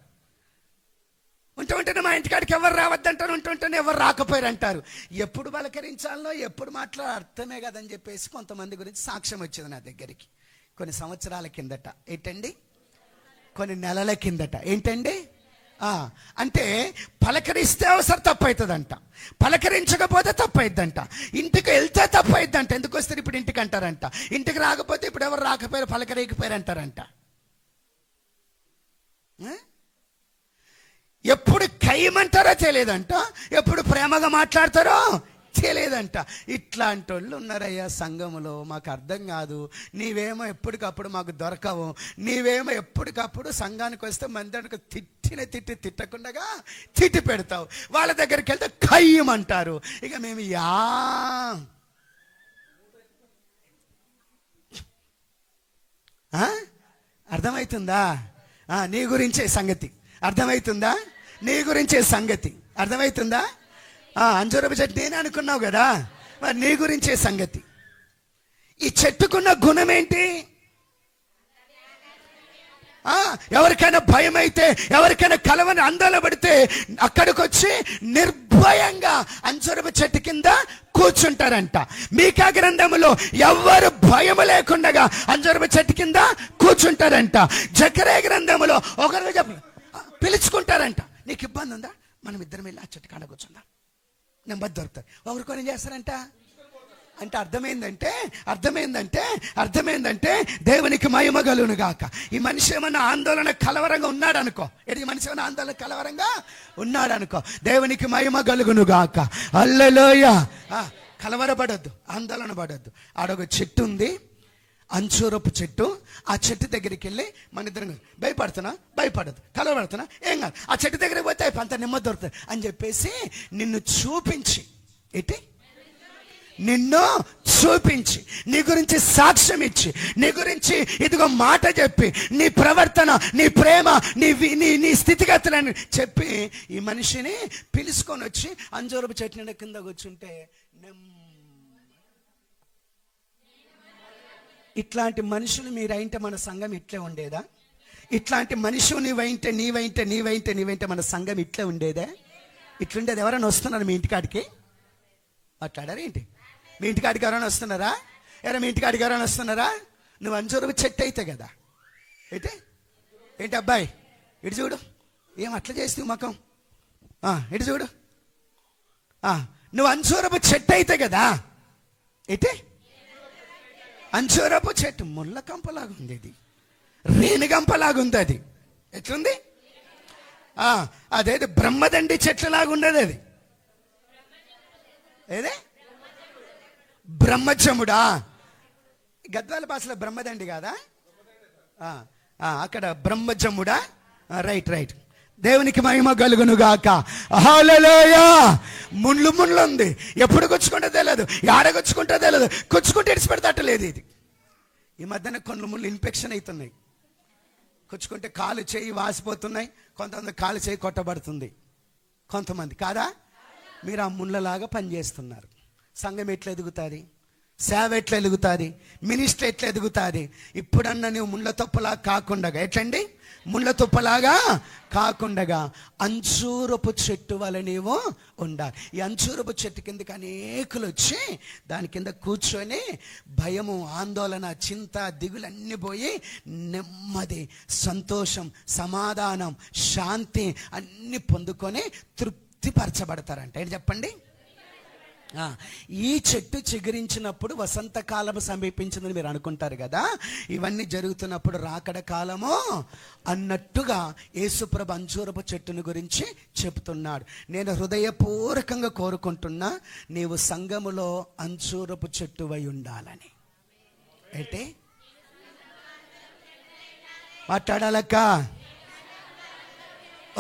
ఉంటేనే మా ఇంటికాడికి ఎవరు రావద్దంటారు, ఉంటేనే ఎవరు రాకపోయారు అంటారు. ఎప్పుడు పలకరించాలనో ఎప్పుడు మాట్లాడ అర్థమే కదని చెప్పేసి కొంతమంది గురించి సాక్ష్యం వచ్చింది నా దగ్గరికి కొన్ని సంవత్సరాల కిందట. ఏంటండి? కొన్ని నెలల కిందట. ఏంటండి? అంటే పలకరిస్తే అవసరం తప్పవుతుందంట, పలకరించకపోతే తప్పయిద్దంట, ఇంటికి వెళ్తే తప్పయిద్దంట. ఎందుకు వస్తారు ఇప్పుడు ఇంటికి అంటారంట, ఇంటికి రాకపోతే ఇప్పుడు ఎవరు రాకపోయారు, పలకరేకపోయారు అంటారంట. ఎప్పుడు కయ్యమంటారో తెలియదంట, ఎప్పుడు ప్రేమగా మాట్లాడతారో తెలియదంట. ఇట్లాంటి వాళ్ళు ఉన్నారయ్యా సంఘములో. మాకు అర్థం కాదు. నీవేమో ఎప్పటికప్పుడు మాకు దొరకవు, నీవేమో ఎప్పటికప్పుడు సంఘానికి వస్తే మందికి తిట్టకుండా తిట్టి పెడతావు, వాళ్ళ దగ్గరికి వెళ్తే కయ్యమంటారు. ఇక మేము అర్థమవుతుందా? నీ గురించే సంగతి అర్థమవుతుందా? నీ గురించే సంగతి అర్థమవుతుందా? అంజూరపు చెట్టు నేను అనుకున్నావు కదా, మరి నీ గురించే సంగతి. ఈ చెట్టుకున్న గుణం ఏంటి? ఎవరికైనా భయం అయితే, ఎవరికైనా కలవని ఆందోళన పడితే అక్కడికి వచ్చి నిర్భయంగా అంజూరపు చెట్టు కింద కూర్చుంటారంట. మీకా గ్రంథములో ఎవరు భయం లేకుండా అంజూరపు చెట్టు కింద కూర్చుంటారంట. జకర్యా గ్రంథములో ఒకరు పిలుచుకుంటారంట. నీకు ఇబ్బంది ఉందా? మనం ఇద్దరం వెళ్ళి ఆ చెట్టు కాడ కూర్చుందాం, నెమ్మది దొరుకుతారు. ఒకరికొని ఏం చేస్తారంట? అంటే అర్థమైందంటే దేవునికి మహిమ కలుగును గాక. ఈ మనిషి ఏమన్నా ఆందోళన కలవరంగా ఉన్నాడు అనుకో, ఈ మనిషి ఏమన్నా ఆందోళన కలవరంగా ఉన్నాడు అనుకో, దేవునికి మహిమ కలుగును గాక. హల్లెలూయా. కలవరపడద్దు, ఆందోళన పడద్దు. ఆడొక చెట్టు ఉంది, అంచూరపు చెట్టు. ఆ చెట్టు దగ్గరికి వెళ్ళి మన ఇద్దరు భయపడదు, కలవబడుతున్నా ఏం కాదు, ఆ చెట్టు దగ్గరికి పోతే అంత నెమ్మది దొరుకుతుంది అని చెప్పేసి నిన్ను చూపించి నీ గురించి సాక్ష్యం ఇచ్చి, నీ గురించి ఇదిగో మాట చెప్పి, నీ ప్రవర్తన, నీ ప్రేమ, నీ స్థితిగతులని చెప్పి ఈ మనిషిని పిలుచుకొని వచ్చి అంజూరపు చెట్టు కింద కూర్చుంటే ఇట్లాంటి మనుషులు మీరైంటే మన సంఘం ఇట్లే ఉండేదా? ఇట్లాంటి మనుషులు నీవైంటే మన సంఘం ఇట్లే ఉండేదా? ఇట్లుండేది. ఎవరైనా వస్తున్నారు మీ ఇంటికాడికి? మాట్లాడారా ఏంటి? మీ ఇంటికాడికి ఎవరైనా వస్తున్నారా? మీ ఇంటికాడికి ఎవరైనా వస్తున్నారా? నువ్వు అంజూరపు చెట్టు అయితే కదా. ఏంటి అబ్బాయి ఇటు చూడు, ఏం అట్లా చేస్తావు ముఖం, ఇటు చూడు. నువ్వు అంజూరపు చెట్టు అయితే కదా. అంజూరపు చెట్టు ముళ్ళ కంపలాగా ఉంది, అది రేణుగంపలాగా ఉంది. అది ఎట్లుంది? అదేది బ్రహ్మదండి చెట్లులాగా ఉండదు. అది ఏదే బ్రహ్మజముడా? గద్వాల భాషలో బ్రహ్మదండి కాదా? అక్కడ బ్రహ్మజముడా? రైట్. దేవునికి మహిమ కలుగును గాక. హల్లెలూయా. ముళ్ళు ఉంది, ఎప్పుడు గుచ్చుకుంటే తెలియదు, ఆడగుచ్చుకుంటే తెలియదు, గుచ్చుకుంటే ఇడిచిపెడతలేదు. ఇది ఈ మధ్యన కొన్ని ముళ్ళు ఇన్ఫెక్షన్ అవుతున్నాయి. గుచ్చుకుంటే కాలు చేయి వాసిపోతున్నాయి, కొంతమంది కాలు చేయి కొట్టబడుతుంది, కొంతమంది కాదా? మీరు ఆ ముళ్ళలాగా పనిచేస్తున్నారు. సంఘం ఎట్లా ఎదుగుతుంది? సేవ ఎట్లా ఎదుగుతుంది? మినిస్ట్రీ ఎట్లా ఎదుగుతుంది? ఇప్పుడన్నా నువ్వు ముళ్ళ తొప్పలా కాకుండా, ఎట్లండి? ముళ్ళ తుప్పలాగా కాకుండా అంజూరపు చెట్టు వల్ల నీవు ఉండాలి. ఈ అంజూరపు చెట్టు కిందకి అనేకులు వచ్చి దాని కింద కూర్చొని భయము, ఆందోళన, చింత, దిగులన్నీ పోయి నెమ్మది, సంతోషం, సమాధానం, శాంతి అన్ని పొందుకొని తృప్తిపరచబడతారంట. ఏంటి చెప్పండి? ఈ చెట్టు చిగురించినప్పుడు వసంతకాలము సమీపించిందని మీరు అనుకుంటారు కదా. ఇవన్నీ జరుగుతున్నప్పుడు రాకడ కాలము అన్నట్టుగా యేసుప్రభు అంజూరపు చెట్టుని గురించి చెప్తున్నాడు. నేను హృదయపూర్వకంగా కోరుకుంటున్నా, నీవు సంఘములో అంజూరపు చెట్టువై ఉండాలని. అంటే మాట్లాడాలక్క.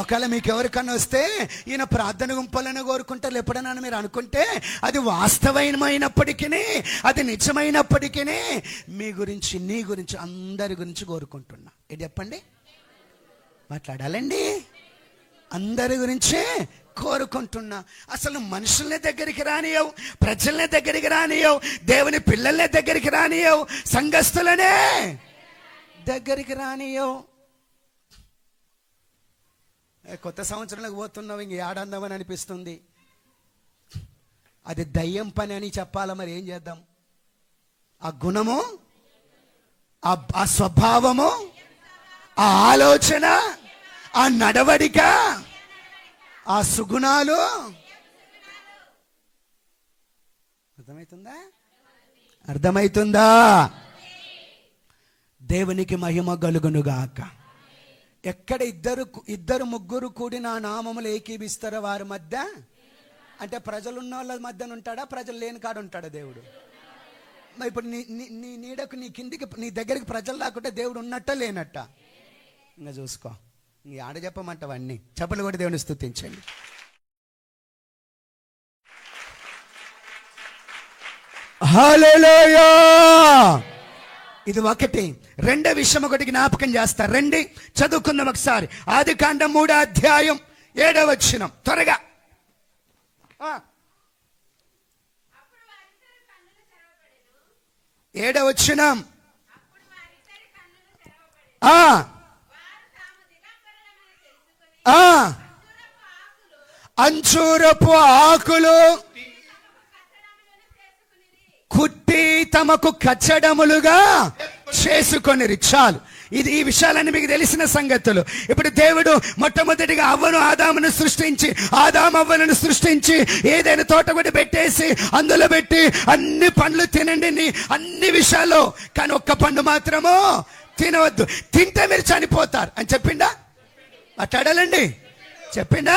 ఒకవేళ మీకు ఎవరికన్నా వస్తే ఈయన ప్రార్థన గుంపాలని కోరుకుంటారు ఎప్పుడైనా మీరు అనుకుంటే, అది వాస్తవమైనప్పటికీ, అది నిజమైనప్పటికీ మీ గురించి, నీ గురించి, అందరి గురించి కోరుకుంటున్నా. ఏంటి చెప్పండి? మాట్లాడాలండి. అందరి గురించే కోరుకుంటున్నా. అసలు మనుషుల్ని దగ్గరికి రానియవు, ప్రజల్ని దగ్గరికి రానియవు, దేవుని పిల్లల్ని దగ్గరికి రానియవు, సంఘస్థులనే దగ్గరికి రానియవు. కొత్త సంవత్సరంలోకి పోతున్నావు, ఇంక ఏడందామని అనిపిస్తుంది. అది దయ్యం పని అని చెప్పాలా? మరి ఏం చేద్దాం? ఆ గుణము, ఆ స్వభావము, ఆ ఆలోచన, ఆ నడవడిక, ఆ సుగుణాలు అర్థమవుతుందా? దేవునికి మహిమ కలుగునుగాక. ఎక్కడ ఇద్దరు ముగ్గురు కూడి నా నామములు ఏకీభిస్తారో వారి మధ్య, అంటే ప్రజలు ఉన్న వాళ్ళ మధ్యన ఉంటాడా, ప్రజలు లేని కాడ ఉంటాడా దేవుడు? మరి ఇప్పుడు నీ నీడకు, నీ కిందికి, నీ దగ్గరికి ప్రజలు రాకుంటే దేవుడు ఉన్నట్ట లేనట్ట? ఇంకా చూసుకో. ఇంక ఆడ చెప్పమంటావన్నీ. చెప్పలు కూడా దేవుని స్తుతించండి. హల్లెలూయా. ఇది ఒకటి. రెండో విషయం ఒకటి జ్ఞాపకం చేస్తా. రండి చదువుకుందాం ఒకసారి. ఆదికాండం 3వ అధ్యాయం 7వ వచనం త్వరగా. 7వ వచనం. అంజూరపు ఆకులు కుట్టి తమకు కచ్చడములుగా చేసుకొనిరి. చాలు. ఈ విషయాలన్నీ మీకు తెలిసిన సంగతులు. ఇప్పుడు దేవుడు మొట్టమొదటిగా అవ్వను ఆదామును సృష్టించి, ఆదాము అవ్వలను సృష్టించి ఏదైనా తోట కూడా పెట్టేసి అందులో పెట్టి అన్ని పండ్లు తినండి అన్ని విషయాలు, కానీ ఒక్క పండు మాత్రము తినవద్దు, తింటే మీరు చనిపోతారు అని చెప్పిండా? మాట్లాడాలండి, చెప్పిండా?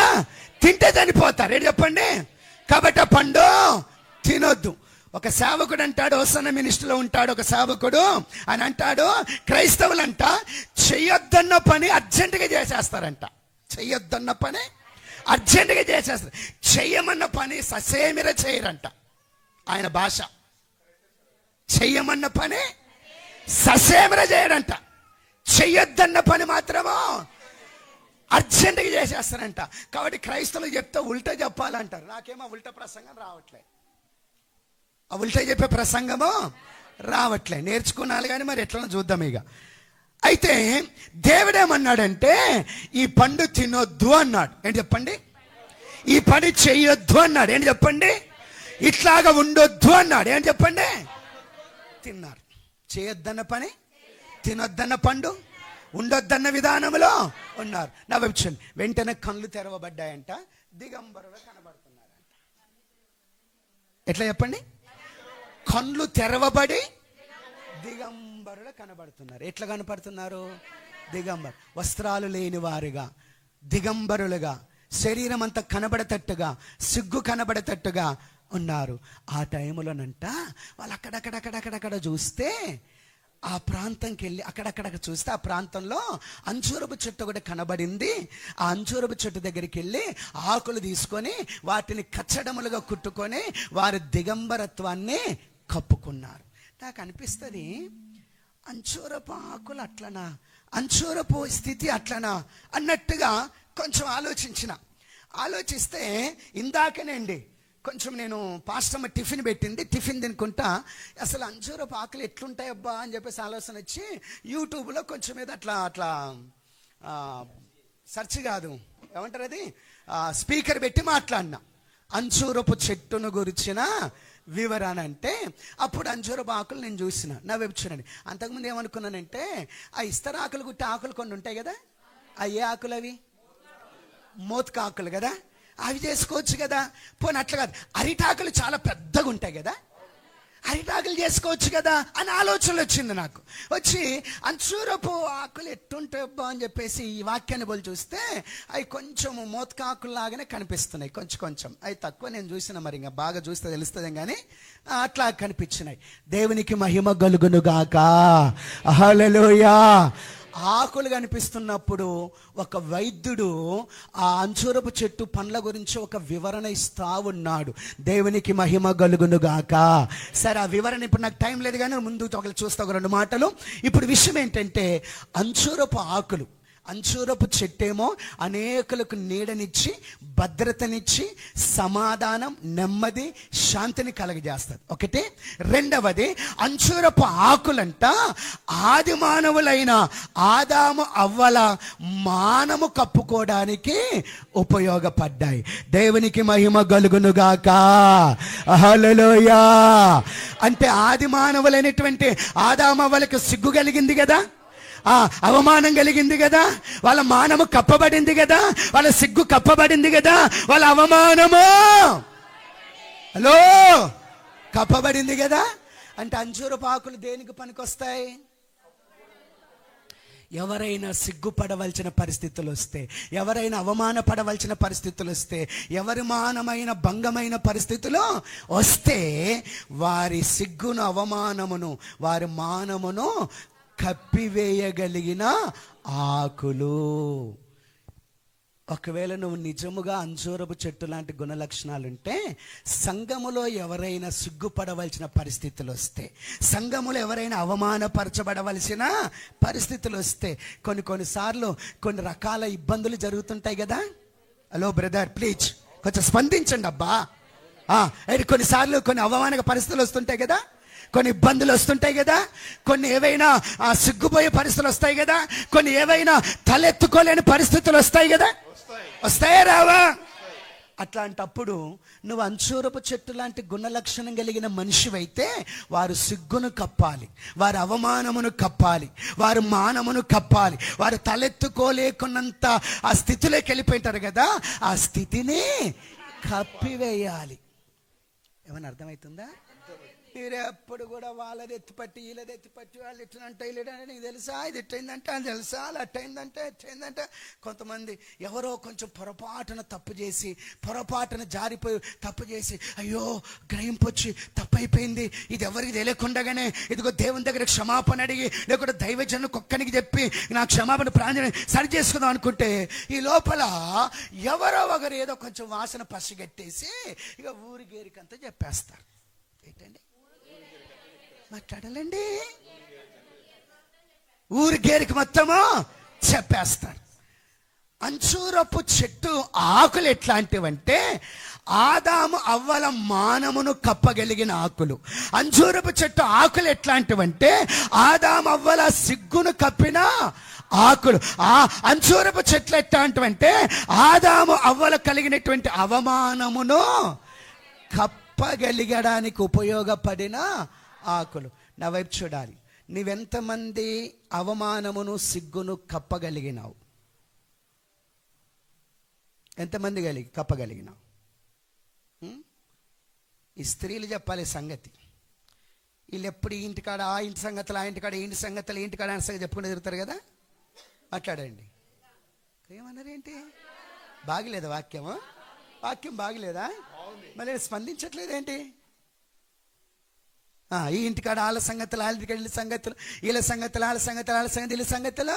తింటే చనిపోతారు. ఏంటి చెప్పండి? కాబట్టి ఆ పండు తినొద్దు. ఒక సేవకుడు అంటాడు, హోసన్న మినిస్టర్లో ఉంటాడు ఒక సేవకుడు, అని అంటాడు, క్రైస్తవులంట చెయ్యొద్దన్న పని అర్జెంటుగా చేసేస్తారంట. చెయ్యొద్దన్న పని అర్జెంటుగా చేసేస్తారు, చెయ్యమన్న పని ససేమిర చేయరంట. ఆయన భాష, చెయ్యమన్న పని ససేమిర చేయరంట, చెయ్యొద్దన్న పని మాత్రమో అర్జెంటుగా చేసేస్తారంట. కాబట్టి క్రైస్తవులు చెప్తే ఉల్టా చెప్పాలంటారు. నాకేమో ఉల్టా ప్రసంగం రావట్లే, ఆ ఉల్టా చెప్పే ప్రసంగము రావట్లే, నేర్చుకున్నాను కానీ మరి ఎట్లా చూద్దాం ఇక. అయితే దేవుడేమన్నాడంటే ఈ పండు తినొద్దు అన్నాడు. ఏంటి చెప్పండి? ఈ పని చెయ్యొద్దు అన్నాడు. ఏంటి చెప్పండి? ఇట్లాగా ఉండొద్దు అన్నాడు. ఏంటి చెప్పండి? తిన్నారు. చేయొద్దన్న పని, తినొద్దన్న పండు, ఉండొద్దన్న విధానంలో ఉన్నారు. నా వెబ్సైట్ వెంటనే కళ్ళు తెరవబడ్డాయంట, దిగంబరులు కనబడుతున్నారంట. ఎట్లా చెప్పండి? కళ్ళు తెరవబడి దిగంబరులు కనబడుతున్నారు. ఎట్లా కనపడుతున్నారు? దిగంబరు, వస్త్రాలు లేని వారుగా, దిగంబరులుగా, శరీరం అంతా కనబడేటట్టుగా, సిగ్గు కనబడేటట్టుగా ఉన్నారు. ఆ టైంలోనంట వాళ్ళు అక్కడక్కడ చూస్తే, ఆ ప్రాంతంకి వెళ్ళి అక్కడక్కడ చూస్తే ఆ ప్రాంతంలో అంజూరపు చెట్టు కూడా కనబడింది. ఆ అంజూరపు చెట్టు దగ్గరికి వెళ్ళి ఆకులు తీసుకొని వాటిని కచ్చడములుగా కుట్టుకొని వారి దిగంబరత్వాన్ని కప్పుకున్నారు. నాకు అనిపిస్తుంది, అంజూరపు ఆకులు అట్లనా, అంజూరపు స్థితి అట్లనా అన్నట్టుగా కొంచెం ఆలోచిస్తే ఇందాకనేండి కొంచెం నేను పాస్టమ్మ టిఫిన్ పెట్టింది, టిఫిన్ తినుకుంటా అసలు అంజూరపు ఆకులు ఎట్లుంటాయి అబ్బా అని చెప్పేసి ఆలోచన వచ్చి యూట్యూబ్లో కొంచెం మీద అట్లా సెర్చ్ కాదు, ఏమంటారు అది, స్పీకర్ పెట్టి మాట్లాడినా. అంజూరపు చెట్టును గురించిన వివరణ అంటే అప్పుడు అంజూరపు ఆకులు నేను చూసిన. నా వైపు చూడండి. అంతకుముందు ఏమనుకున్నానంటే ఆ ఇస్తర ఆకులు గుట్టి ఆకులు కొన్ని ఉంటాయి కదా, ఏ ఆకులు అవి? మోత్క ఆకులు కదా, అవి చేసుకోవచ్చు కదా. పోనీ అట్లా కాదు, అరిటాకులు చాలా పెద్దగా ఉంటాయి కదా, అరిటాకులు చేసుకోవచ్చు కదా అని ఆలోచనలు వచ్చింది నాకు. వచ్చి అంజూరపు ఆకులు ఎట్టుంటాయబ్బా అని చెప్పేసి ఈ వాక్యాన్ని పోలి చూస్తే అవి కొంచెం మోత్క ఆకుల్లాగానే కనిపిస్తున్నాయి, కొంచెం అవి తక్కువ నేను చూసిన, మరి ఇంకా బాగా చూస్తే తెలుస్తుంది కానీ అట్లా కనిపించినాయి. దేవునికి మహిమ కలుగునుగాక, హల్లెలూయా. ఆకులు కనిపిస్తున్నప్పుడు ఒక వైద్యుడు ఆ అంజూరపు చెట్టు పండ్ల గురించి ఒక వివరణ ఇస్తా ఉన్నాడు. దేవునికి మహిమ కలుగునుగాక. సరే, ఆ వివరణ ఇప్పుడు నాకు టైం లేదు కానీ ముందు ఒకరు చూస్తా ఒక 2 మాటలు. ఇప్పుడు విషయం ఏంటంటే అంజూరపు ఆకులు, అంజూరపు చెట్టేమో అనేకులకు నీడనిచ్చి, భద్రతనిచ్చి, సమాధానం, నెమ్మది, శాంతిని కలగజేస్తుంది. ఒకటి. రెండవది, అంజూరపు ఆకులంట ఆది మానవులైన ఆదాము అవ్వల మానము కప్పుకోవడానికి ఉపయోగపడ్డాయి. దేవునికి మహిమ కలుగునుగాక, హల్లెలూయా. అంటే ఆది మానవులైనటువంటి ఆదాము అవ్వలకు సిగ్గు కలిగింది కదా, అవమానం కలిగింది కదా, వాళ్ళ మానము కప్పబడింది కదా, వాళ్ళ సిగ్గు కప్పబడింది కదా, వాళ్ళ అవమానము కప్పబడింది కదా. అంటే అంజూరపు ఆకులు దేనికి పనికొస్తాయి? ఎవరైనా సిగ్గుపడవలసిన పరిస్థితులు వస్తే, ఎవరైనా అవమానపడవలసిన పరిస్థితులు వస్తే, ఎవరి మానమైన భంగమైన పరిస్థితులు వస్తే వారి సిగ్గును, అవమానమును, వారి మానమును కప్పివేయగలిగిన ఆకులు. ఒకవేళ నువ్వు నిజముగా అంజూరపు చెట్టు లాంటి గుణ లక్షణాలుంటే, సంఘములో ఎవరైనా సిగ్గుపడవలసిన పరిస్థితులు వస్తే, సంఘములో ఎవరైనా అవమానపరచబడవలసిన పరిస్థితులు వస్తే, కొన్నిసార్లు కొన్ని రకాల ఇబ్బందులు జరుగుతుంటాయి కదా. హలో బ్రదర్, ప్లీజ్ కొంచెం స్పందించండి అబ్బా. కొన్నిసార్లు కొన్ని అవమానక పరిస్థితులు వస్తుంటాయి కదా, కొన్ని ఇబ్బందులు వస్తుంటాయి కదా, కొన్ని ఏవైనా సిగ్గుపోయే పరిస్థితులు వస్తాయి కదా, కొన్ని ఏవైనా తలెత్తుకోలేని పరిస్థితులు వస్తాయి కదా. వస్తాయా రావా? అట్లాంటప్పుడు నువ్వు అంజూరపు చెట్టు లాంటి గుణలక్షణం కలిగిన మనిషివైతే వారు సిగ్గును కప్పాలి, వారి అవమానమును కప్పాలి, వారి మానమును కప్పాలి, వారు తలెత్తుకోలేకున్నంత ఆ స్థితిలోకి వెళ్ళిపోయింటారు కదా, ఆ స్థితిని కప్పివేయాలి. ఏమన్నా అర్థమవుతుందా? మీరు ఎప్పుడు కూడా వాళ్ళది ఎత్తిపట్టి వీళ్ళది ఎత్తిపట్టి వాళ్ళు ఇట్లంటే వీళ్ళంటే నీకు తెలుసా, ఇది ఎట్టయిందంటే అది తెలుసా, అలా అట్టయిందంటే ఎట్టయిందంటే. కొంతమంది ఎవరో కొంచెం పొరపాటున తప్పు చేసి పొరపాటున జారిపోయి తప్పు చేసి అయ్యో గ్రహింపు వచ్చి తప్పు అయిపోయింది, ఇది ఎవరికి తెలియకుండానే ఇదిగో దేవుని దగ్గర క్షమాపణ అడిగి లేకుంటే దైవజను కుక్కనికి చెప్పి నా క్షమాపణ ప్రాణాన్ని సరి చేసుకుందాం అనుకుంటే ఈ లోపల ఎవరో ఒకరు ఏదో కొంచెం వాసన పసిగట్టేసి ఇక ఊరిగేరికంతా చెప్పేస్తారు. ఏంటండి మాట్లాడాలండి? ఊరిగేరికి మొత్తము చెప్పేస్తారు. అంజూరపు చెట్టు ఆకులు ఎట్లాంటివంటే ఆదాము అవ్వల మానమును కప్పగలిగిన ఆకులు. అంజూరపు చెట్టు ఆకులు ఎట్లాంటివంటే ఆదాము అవ్వల సిగ్గును కప్పిన ఆకులు. ఆ అంజూరపు చెట్లు ఎట్లాంటివంటే ఆదాము అవ్వల కలిగినటువంటి అవమానమును కప్పగలిగడానికి ఉపయోగపడిన ఆకులు. నా వైపు చూడాలి. నీవెంతమంది అవమానమును సిగ్గును కప్పగలిగినావు? ఎంతమంది కప్పగలిగినావు? ఈ స్త్రీలు చెప్పాలి సంగతి. వీళ్ళు ఎప్పుడు ఈ ఇంటికాడ ఆ ఇంటి సంగతులు, ఆ ఇంటికాడ ఈ ఇంటి సంగతులు, ఇంటికాడ ఆ సంగతి చెప్పుకుంటూ తిరుగుతారు కదా. మాట్లాడండి. ఏమన్నారేంటి? బాగిలేదా వాక్యము? వాక్యం బాగిలేదా? మళ్ళీ స్పందించట్లేదేంటి? ఈ ఇంటికాడ వాళ్ళ సంగతులు, వాళ్ళ ఇంటికాడ వీళ్ళ సంగతులు, వీళ్ళ సంగతులు, వాళ్ళ సంగతులు, వాళ్ళ సంగతి, వీళ్ళ సంగతులు.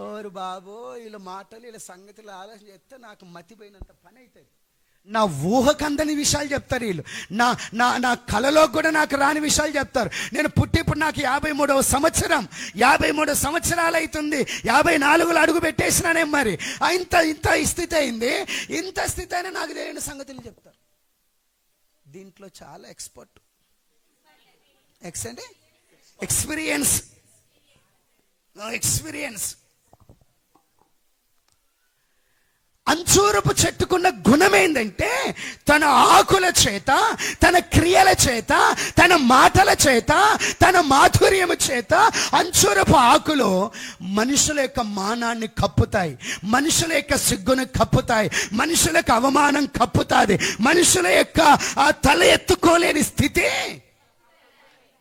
ఓరు బాబో, వీళ్ళ మాటలు వీళ్ళ సంగతులు ఆలోచన చేస్తే నాకు మతిపోయినంత పని అవుతుంది. నా ఊహకందని విషయాలు చెప్తారు వీళ్ళు. నా నా నా కలలో కూడా నాకు రాని విషయాలు చెప్తారు. నేను ఇప్పుడు నాకు 53వ సంవత్సరం, 53 సంవత్సరాలు అవుతుంది. 54లో అడుగు పెట్టేసినానే. మరి ఇంత ఇంత స్థితి అయింది. ఇంత స్థితి అయినా నాకు తెలియని సంగతులు చెప్తారు. దీంట్లో చాలా ఎక్స్పర్ట్. ఎక్స్పీరియన్స్. అంజూరపు చెట్టుకున్న గుణం ఏంటంటే తన ఆకుల చేత, తన క్రియల చేత, తన మాటల చేత, తన మాధుర్యము చేత అంజూరపు ఆకులు మనుషుల యొక్క మానాన్ని కప్పుతాయి, మనుషుల యొక్క సిగ్గును కప్పుతాయి, మనుషులకు అవమానం కప్పుతాది, మనుషుల యొక్క ఆ తల ఎత్తుకోలేని స్థితి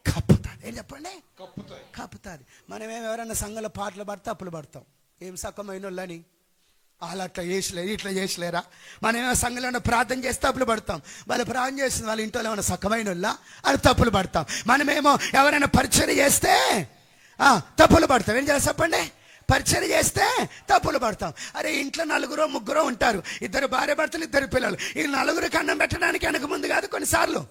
కప్పుతాది. ఏం చెప్పండి? కప్పుతాది. మనమేం ఎవరైనా సంఘంలో పాటలు పాడితే అప్పులు పడతాం. ఏం సక్కమైన వాళ్ళని వాళ్ళు అట్లా చేసలేరు, ఇట్లా చేసలేరా. మనం ఏమైనా సంఘంలో ప్రార్థన చేస్తే తప్పులు పడతాం. వాళ్ళు ప్రార్థన చేస్తుంది వాళ్ళ ఇంట్లో ఏమైనా సక్కమైన వాళ్ళ అని తప్పులు పడతాం. మనమేమో ఎవరైనా పరిచర్య చేస్తే తప్పులు పడతాం. ఏం చేయాలి చెప్పండి? పరిచర్య చేస్తే తప్పులు పడతాం. అరే ఇంట్లో 4-3 ఉంటారు, 2 భార్య భర్తలు, 2 పిల్లలు. ఈ 4కి అన్నం పెట్టడానికి వెనక ముందు కాదు కొన్నిసార్లు.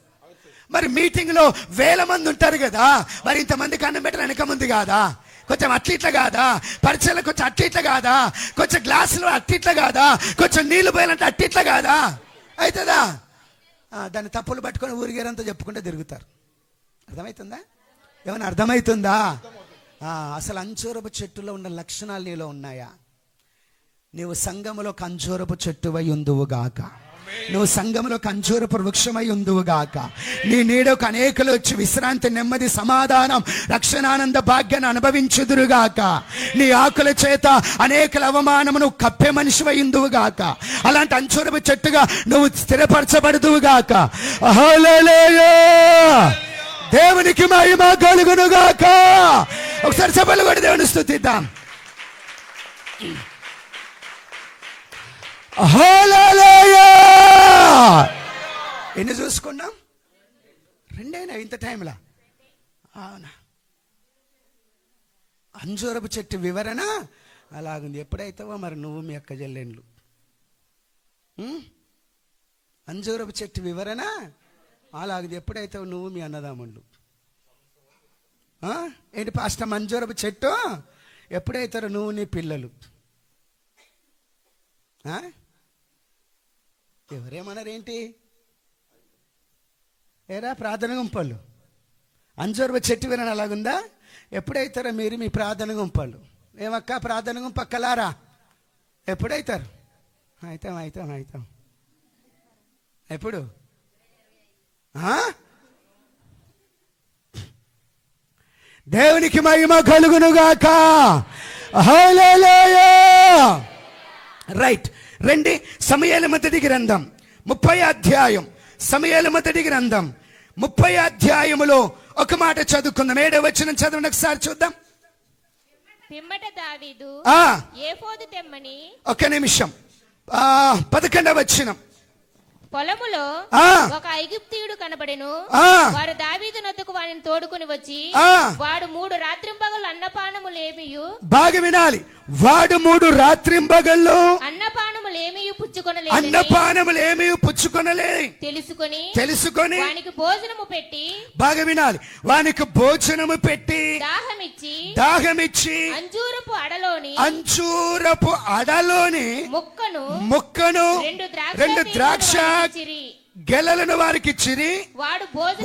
మరి మీటింగ్లో 1000 మంది ఉంటారు కదా, మరి ఇంతమందికి అన్నం పెట్టడం వెనక ముందు కాదా? కొంచెం అట్లిట్లా కాదా? పరిచయలు కొంచెం అట్లిట్లా కాదా? కొంచెం గ్లాసులు అట్లిట్లా కాదా? కొంచెం నీళ్లు పోయాలంటే అట్టిట్లా కాదా? అవుతుందా? దాన్ని తప్పులు పట్టుకొని ఊరిగేరంతా చెప్పుకుంటే తిరుగుతారు. అర్థమవుతుందా? ఏమైనా అర్థమవుతుందా? అసలు అంజూరపు చెట్టులో ఉన్న లక్షణాలు నీలో ఉన్నాయా? నీవు సంఘములో అంజూరపు చెట్టువై ఉందువుగాక. నువ్వు సంఘంలో అంజూరపు వృక్షమై ఉందువుగాక. నీ నీడకు అనేకులు వచ్చి విశ్రాంతి, నెమ్మది, సమాధానం, రక్షణానంద భాగ్యాన్ని అనుభవించుదురుగాక. నీ ఆకుల చేత అనేకుల అవమానమును కప్పే మనిషివై ఉందువుగాక. అలాంటి అంజూరపు చెట్టుగా నువ్వు స్థిరపరచబడుదువుగాక. హల్లెలూయా! దేవునికి మహిమ కలుగునుగాక. ఒకసారి సభలు కూడా దేవుని స్తుతిద్దాం. హల్లెలూయా! ఎన్ని చూసుకున్నాం? 2 ఇంత టైంలా. అవునా? అంజూరపు చెట్టు వివరణ అలాగుంది. ఎప్పుడైతావో మరి నువ్వు మీ అక్క చెల్లెండ్లు. అంజూరపు చెట్టు వివరణ అలాగుంది. ఎప్పుడైతావు నువ్వు మీ అన్నదమ్ముళ్ళు. ఏంటి పాస్టర్ అంజూరపు చెట్టు ఎప్పుడైతారు నువ్వు నీ పిల్లలు? ఎవరేమన్నారేంటి? ఏరా ప్రార్థన గుంపలు, అంజూరపు చెట్టు వినని అలాగుందా? ఎప్పుడైతారా మీరు మీ ప్రార్థన గుంపలు? ఏమక్క ప్రార్థన గుంపక్కలారా? ఎప్పుడైతారు? అవుతాం. ఎప్పుడు? దేవునికి మహిమ కలుగునుగాక. హల్లెలూయా. రైట్, రండి సమూయేలు మొదటి గ్రంథం 30వ అధ్యాయం. సమూయేలు మొదటి గ్రంథం 30వ అధ్యాయములో ఒక మాట చదువుకుందాం. 7వ వచనం చదవండి ఒకసారి చూద్దాం. పిమ్మట దావీదు ఏఫోదు తెమ్మని. ఒక నిమిషం. 11వ వచనం. పొలములో ఒక ఐగుప్తీయుడు కనబడెను. వారు దావీదు నొద్దకు వారిని తోడుకుని వచ్చి వాడు 3 రాత్రింబగళ్ళు అన్నపానములేమియు. బాగా వినాలి. వాడు 3 రాత్రింబగళ్ళు అన్నపానములేమియు పుచ్చుకొనలేదు తెలుసుకొని వానికి భోజనము పెట్టి. బాగా వినాలి. వానికి భోజనము పెట్టి దాహమిచ్చి అంజూరపు అడలోని ముక్కను 2 ద్రాక్ష గెలలను వారికి ఇచ్చిరి.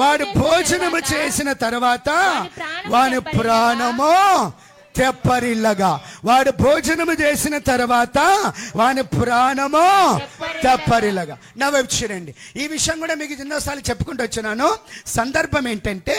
వాడు భోజనము చేసిన తర్వాత వాని ప్రాణము తెప్పరిల్లగా. వాడు భోజనము చేసిన తర్వాత వాని ప్రాణము తెప్పరిల్లగా. నా వైపు చూడండి. ఈ విషయం కూడా మీకు ఎన్నోసార్లు చెప్పుకుంటూ వచ్చినాను. సందర్భం ఏంటంటే,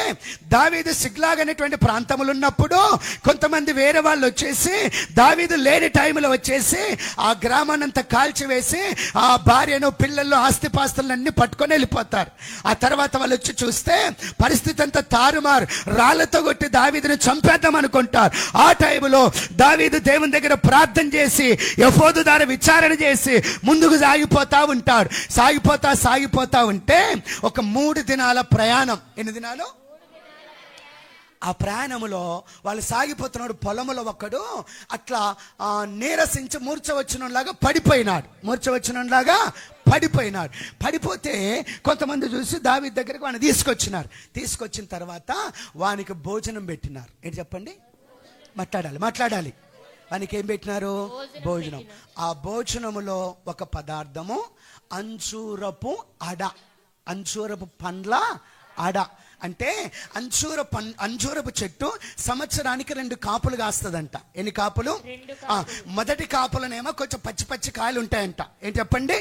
దావీదు సిగ్లాగ్ అనేటువంటి ప్రాంతములు ఉన్నప్పుడు కొంతమంది వేరే వాళ్ళు వచ్చేసి దావీదు లేని టైంలో వచ్చేసి ఆ గ్రామాన్నంతా కాల్చివేసి ఆ భార్యను పిల్లలు ఆస్తిపాస్తులన్నీ పట్టుకొని వెళ్ళిపోతారు. ఆ తర్వాత వాళ్ళు వచ్చి చూస్తే పరిస్థితి అంతా తారుమారు. రాళ్లతో కొట్టి దావీదును చంపేద్దాం అనుకుంటారు. ఆ టైంలో దావీదు దేవుని దగ్గర ప్రార్థన చేసి ఎఫోదు ద్వారా విచారణ చేసి ముందుకు సాగిపోతా ఉంటే ఒక 3 దినాల ప్రయాణం. ఎన్ని దినాలు? ఆ ప్రయాణములో వాళ్ళు సాగిపోతున్నాడు. పొలములో ఒకడు అట్లా నీరసించి మూర్ఛ వచ్చినలాగా పడిపోయినాడు. పడిపోతే కొంతమంది చూసి దావీదు దగ్గరికి వాడిని తీసుకొచ్చిన తర్వాత వానికి భోజనం పెట్టినారు. ఏంటి చెప్పండి? మాట్లాడాలి. వానికి ఏం పెట్టినారు? భోజనం. ఆ భోజనములో ఒక పదార్థము అంజూరపు పండ్ల అడ. అంటే అంజూరపు చెట్టు సంవత్సరానికి 2 కాపులు కాస్తుందంట. ఎన్ని కాపులు? మొదటి కాపులనేమో కొంచెం పచ్చి కాయలు ఉంటాయంట. ఏంటి చెప్పండి?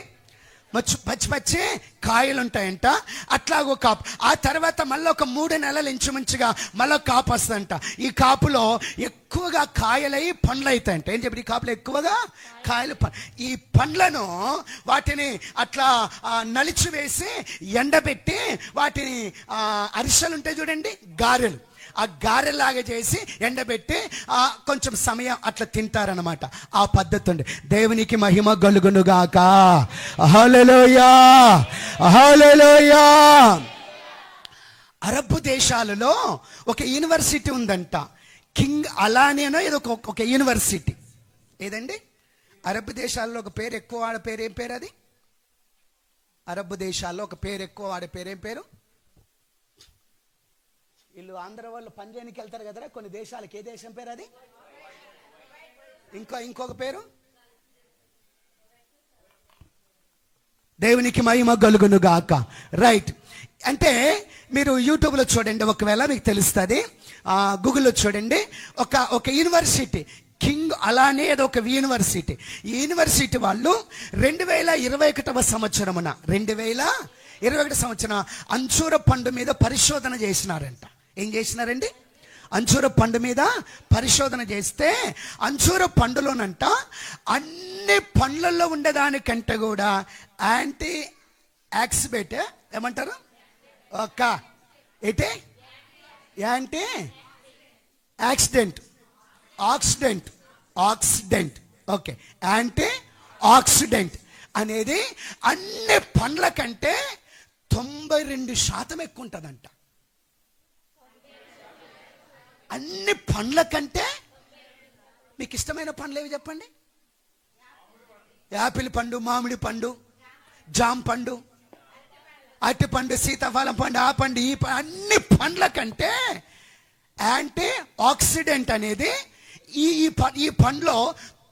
పచ్చి కాయలు ఉంటాయంట. అట్లాగో కాపు. ఆ తర్వాత మళ్ళీ ఒక 3 నెలలు ఇంచుమించుగా మళ్ళీ కాపు వస్తుందంట. ఈ కాపులో ఎక్కువగా కాయలై పండ్లు అవుతాయంట. ఏం చెప్పి? ఈ కాపులో ఎక్కువగా కాయలు. ఈ పండ్లను వాటిని అట్లా నలిచివేసి ఎండబెట్టి వాటిని అరిసెలు ఉంటాయి చూడండి, గారెలు. ఆ గారెలాగా చేసి ఎండబెట్టి కొంచెం సమయం అట్లా తింటారనమాట. ఆ పద్ధతి ఉంది. దేవునికి మహిమ కలుగునుగాక. హల్లెలూయా. అరబ్ దేశాలలో ఒక యూనివర్సిటీ ఉందంట. కింగ్ అలానేనో ఏదో ఒక యూనివర్సిటీ. ఏదండి? అరబ్ దేశాల్లో ఒక పేరు ఎక్కువ వాడే పేరు ఏం పేరు? అది అరబ్ దేశాల్లో ఒక పేరు ఎక్కువ వాడే పేరు ఏం పేరు? వీళ్ళు ఆంధ్ర వాళ్ళు పనిచేయడానికి వెళ్తారు కదరా కొన్ని దేశాలకు. ఏ దేశం పేరు అది? ఇంకొక పేరు? దేవునికి మహిమ కలుగునుగాక. రైట్. అంటే మీరు యూట్యూబ్లో చూడండి, ఒకవేళ మీకు తెలుస్తుంది. గూగుల్లో చూడండి. ఒక యూనివర్సిటీ కింగ్ అలానే ఏదో ఒక యూనివర్సిటీ. ఈ యూనివర్సిటీ వాళ్ళు 2021 సంవత్సరం అంజూర పండు మీద పరిశోధన చేసినారంట. ఏం చేసినారండి? అంజూర పండు మీద పరిశోధన చేస్తే అంజూర పండులోనంట అన్ని పండ్లలో ఉండేదానికంటే కూడా యాంటీ యాక్సిడెంట్ ఏమంటారు? Anti oxidant okay, anti oxidant అనేది అన్ని పండ్ల కంటే 92% ఎక్కువ ఉంటుందంట. అన్ని పండ్ల కంటే. మీకు ఇష్టమైన పండ్లు ఏవి చెప్పండి? యాపిల్ పండు, మామిడి పండు, జామ పండు, అరటి పండు, సీతాఫలం పండు, ఆ పండు, ఈ పండు, అన్ని పండ్ల కంటే యాంటీ ఆక్సిడెంట్ అనేది ఈ పండ్లో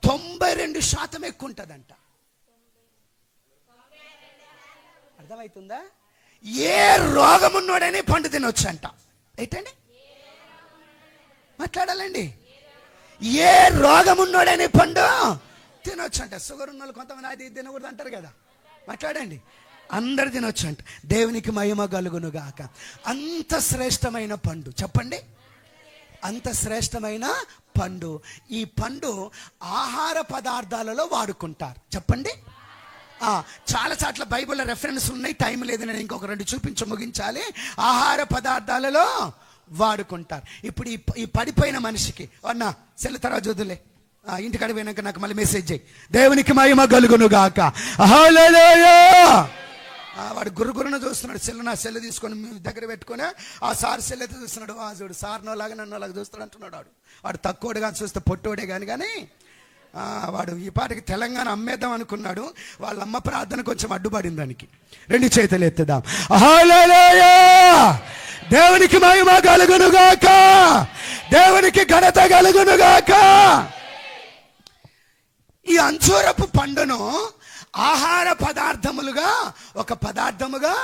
92% ఎక్కువ ఉంటుందంట. అర్థమవుతుందా? ఏ రోగం ఉన్నోడని పండు తినొచ్చు అంట. ఏంటండి? మాట్లాడాలండి. ఏ రోగం ఉన్నోడని పండు తినొచ్చు అంట. షుగర్ ఉన్న వాళ్ళు కొంతమంది అది తినకూడదు అంటారు కదా. మాట్లాడండి. అందరు తినొచ్చు అంట. దేవునికి మహిమ కలుగును గాక. అంత శ్రేష్టమైన పండు, చెప్పండి, అంత శ్రేష్టమైన పండు. ఈ పండు ఆహార పదార్థాలలో వాడుకుంటారు, చెప్పండి. చాలా చాట్ల బైబిల్లో రెఫరెన్స్ ఉన్నాయి, టైం లేదు, నేను ఇంకొక 2 చూపించి ముగించాలి. ఆహార పదార్థాలలో వాడుకుంటారు. ఇప్పుడు ఈ పడిపోయిన మనిషికి అన్న సెల్ తర్వాత చూద్దులే, ఇంటికాడ పోయినాక నాకు మళ్ళీ మెసేజ్ చేయి. దేవునికి మహిమ కలుగును గాక. హల్లెలూయా. వాడు గురుగురున చూస్తున్నాడు, నా సెల్ తీసుకొని దగ్గర పెట్టుకొని ఆ సార్ సెల్ అయితే చూస్తున్నాడు. చూడు సార్ నోలాగా నన్ను చూస్తాడు అంటున్నాడు. వాడు తక్కువడు కానీ చూస్తే పొట్టోడే కానీ వాడు ఈ పాటికి తెలంగాణ అమ్మేద్దాం అనుకున్నాడు. వాళ్ళ అమ్మ ప్రార్థన కొంచెం అడ్డుపడింది దానికి. 2 చేతులు ఎత్తుదాం. హల్లెలూయా. దేవునికి మహిమ కలుగును గాక. దేవునికి ఘనత కలుగును గాక. ఈ అంజూరపు పండును ఆహార పదార్థములుగా ఒక పదార్థముగా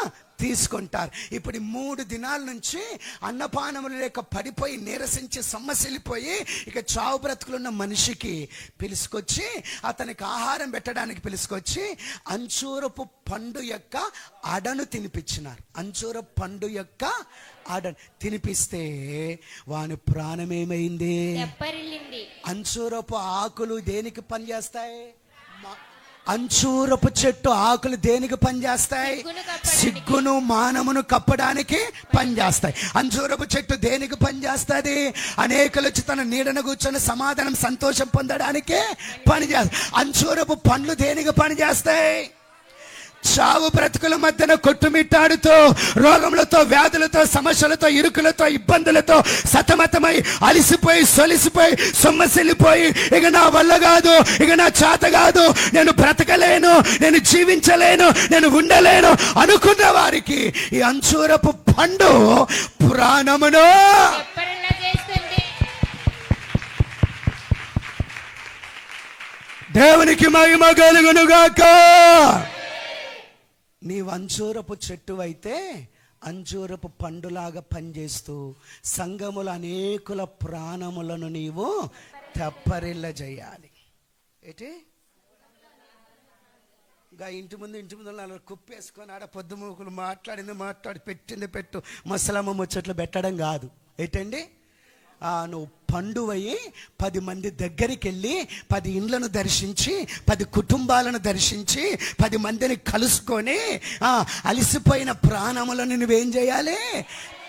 తీసుకుంటారు. ఇప్పుడు 3 దినాల నుంచి అన్నపానములు లేక పడిపోయి నీరసించి సొమ్మసిల్లిపోయి ఇక చావు బ్రతుకులున్న మనిషికి పిలుచుకొచ్చి అతనికి ఆహారం పెట్టడానికి పిలుచుకొచ్చి అంజూరపు పండు యొక్క అడను తినిపించినారు. అంజూరపు పండు యొక్క అడను తినిపిస్తే వాని ప్రాణం ఏమైంది? అంజూరపు ఆకులు దేనికి పనిచేస్తాయి? అంజూరపు చెట్టు ఆకులు దేనికి పనిచేస్తాయి? సిగ్గును మానమును కప్పడానికి పనిచేస్తాయి. అంజూరపు చెట్టు దేనికి పనిచేస్తుంది? అనేకులు వచ్చి తన నీడను కూర్చొని సమాధానం సంతోషం పొందడానికి పనిచేస్తాయి. అంజూరపు పండ్లు దేనికి పనిచేస్తాయి? చావు బ్రతుకుల మధ్యన కొట్టుమిట్టాడుతూ రోగములతో, వ్యాధులతో, సమస్యలతో, ఇరుకులతో, ఇబ్బందులతో సతమతమై అలిసిపోయి సొలిసిపోయి సొమ్మసిల్లిపోయి ఇక నా వల్ల కాదు, ఇక నా చేత కాదు, నేను బ్రతకలేను, నేను జీవించలేను, నేను ఉండలేను అనుకున్న వారికి ఈ అంజూరపు పండు ప్రాణమును దేవునికి మహిమ కలుగును గాక. నీవు అంజూరపు చెట్టు అయితే అంజూరపు పండులాగా పనిచేస్తూ సంఘముల అనేకుల ప్రాణములను నీవు తెప్పరిల్ల చేయాలి. ఏంటి ఇంకా ఇంటి ముందు అలా కుప్పేసుకొని ఆడ పొద్దుమూకులు మాట్లాడి పెట్టింది పెట్టు ముసలమ్మ ముచ్చట్లు పెట్టడం కాదు. ఏంటండి, నువ్వు పండువయ్యి 10 మంది దగ్గరికి వెళ్ళి 10 ఇండ్లను దర్శించి 10 కుటుంబాలను దర్శించి 10 మందిని కలుసుకొని అలిసిపోయిన ప్రాణములను నువ్వేం చేయాలి?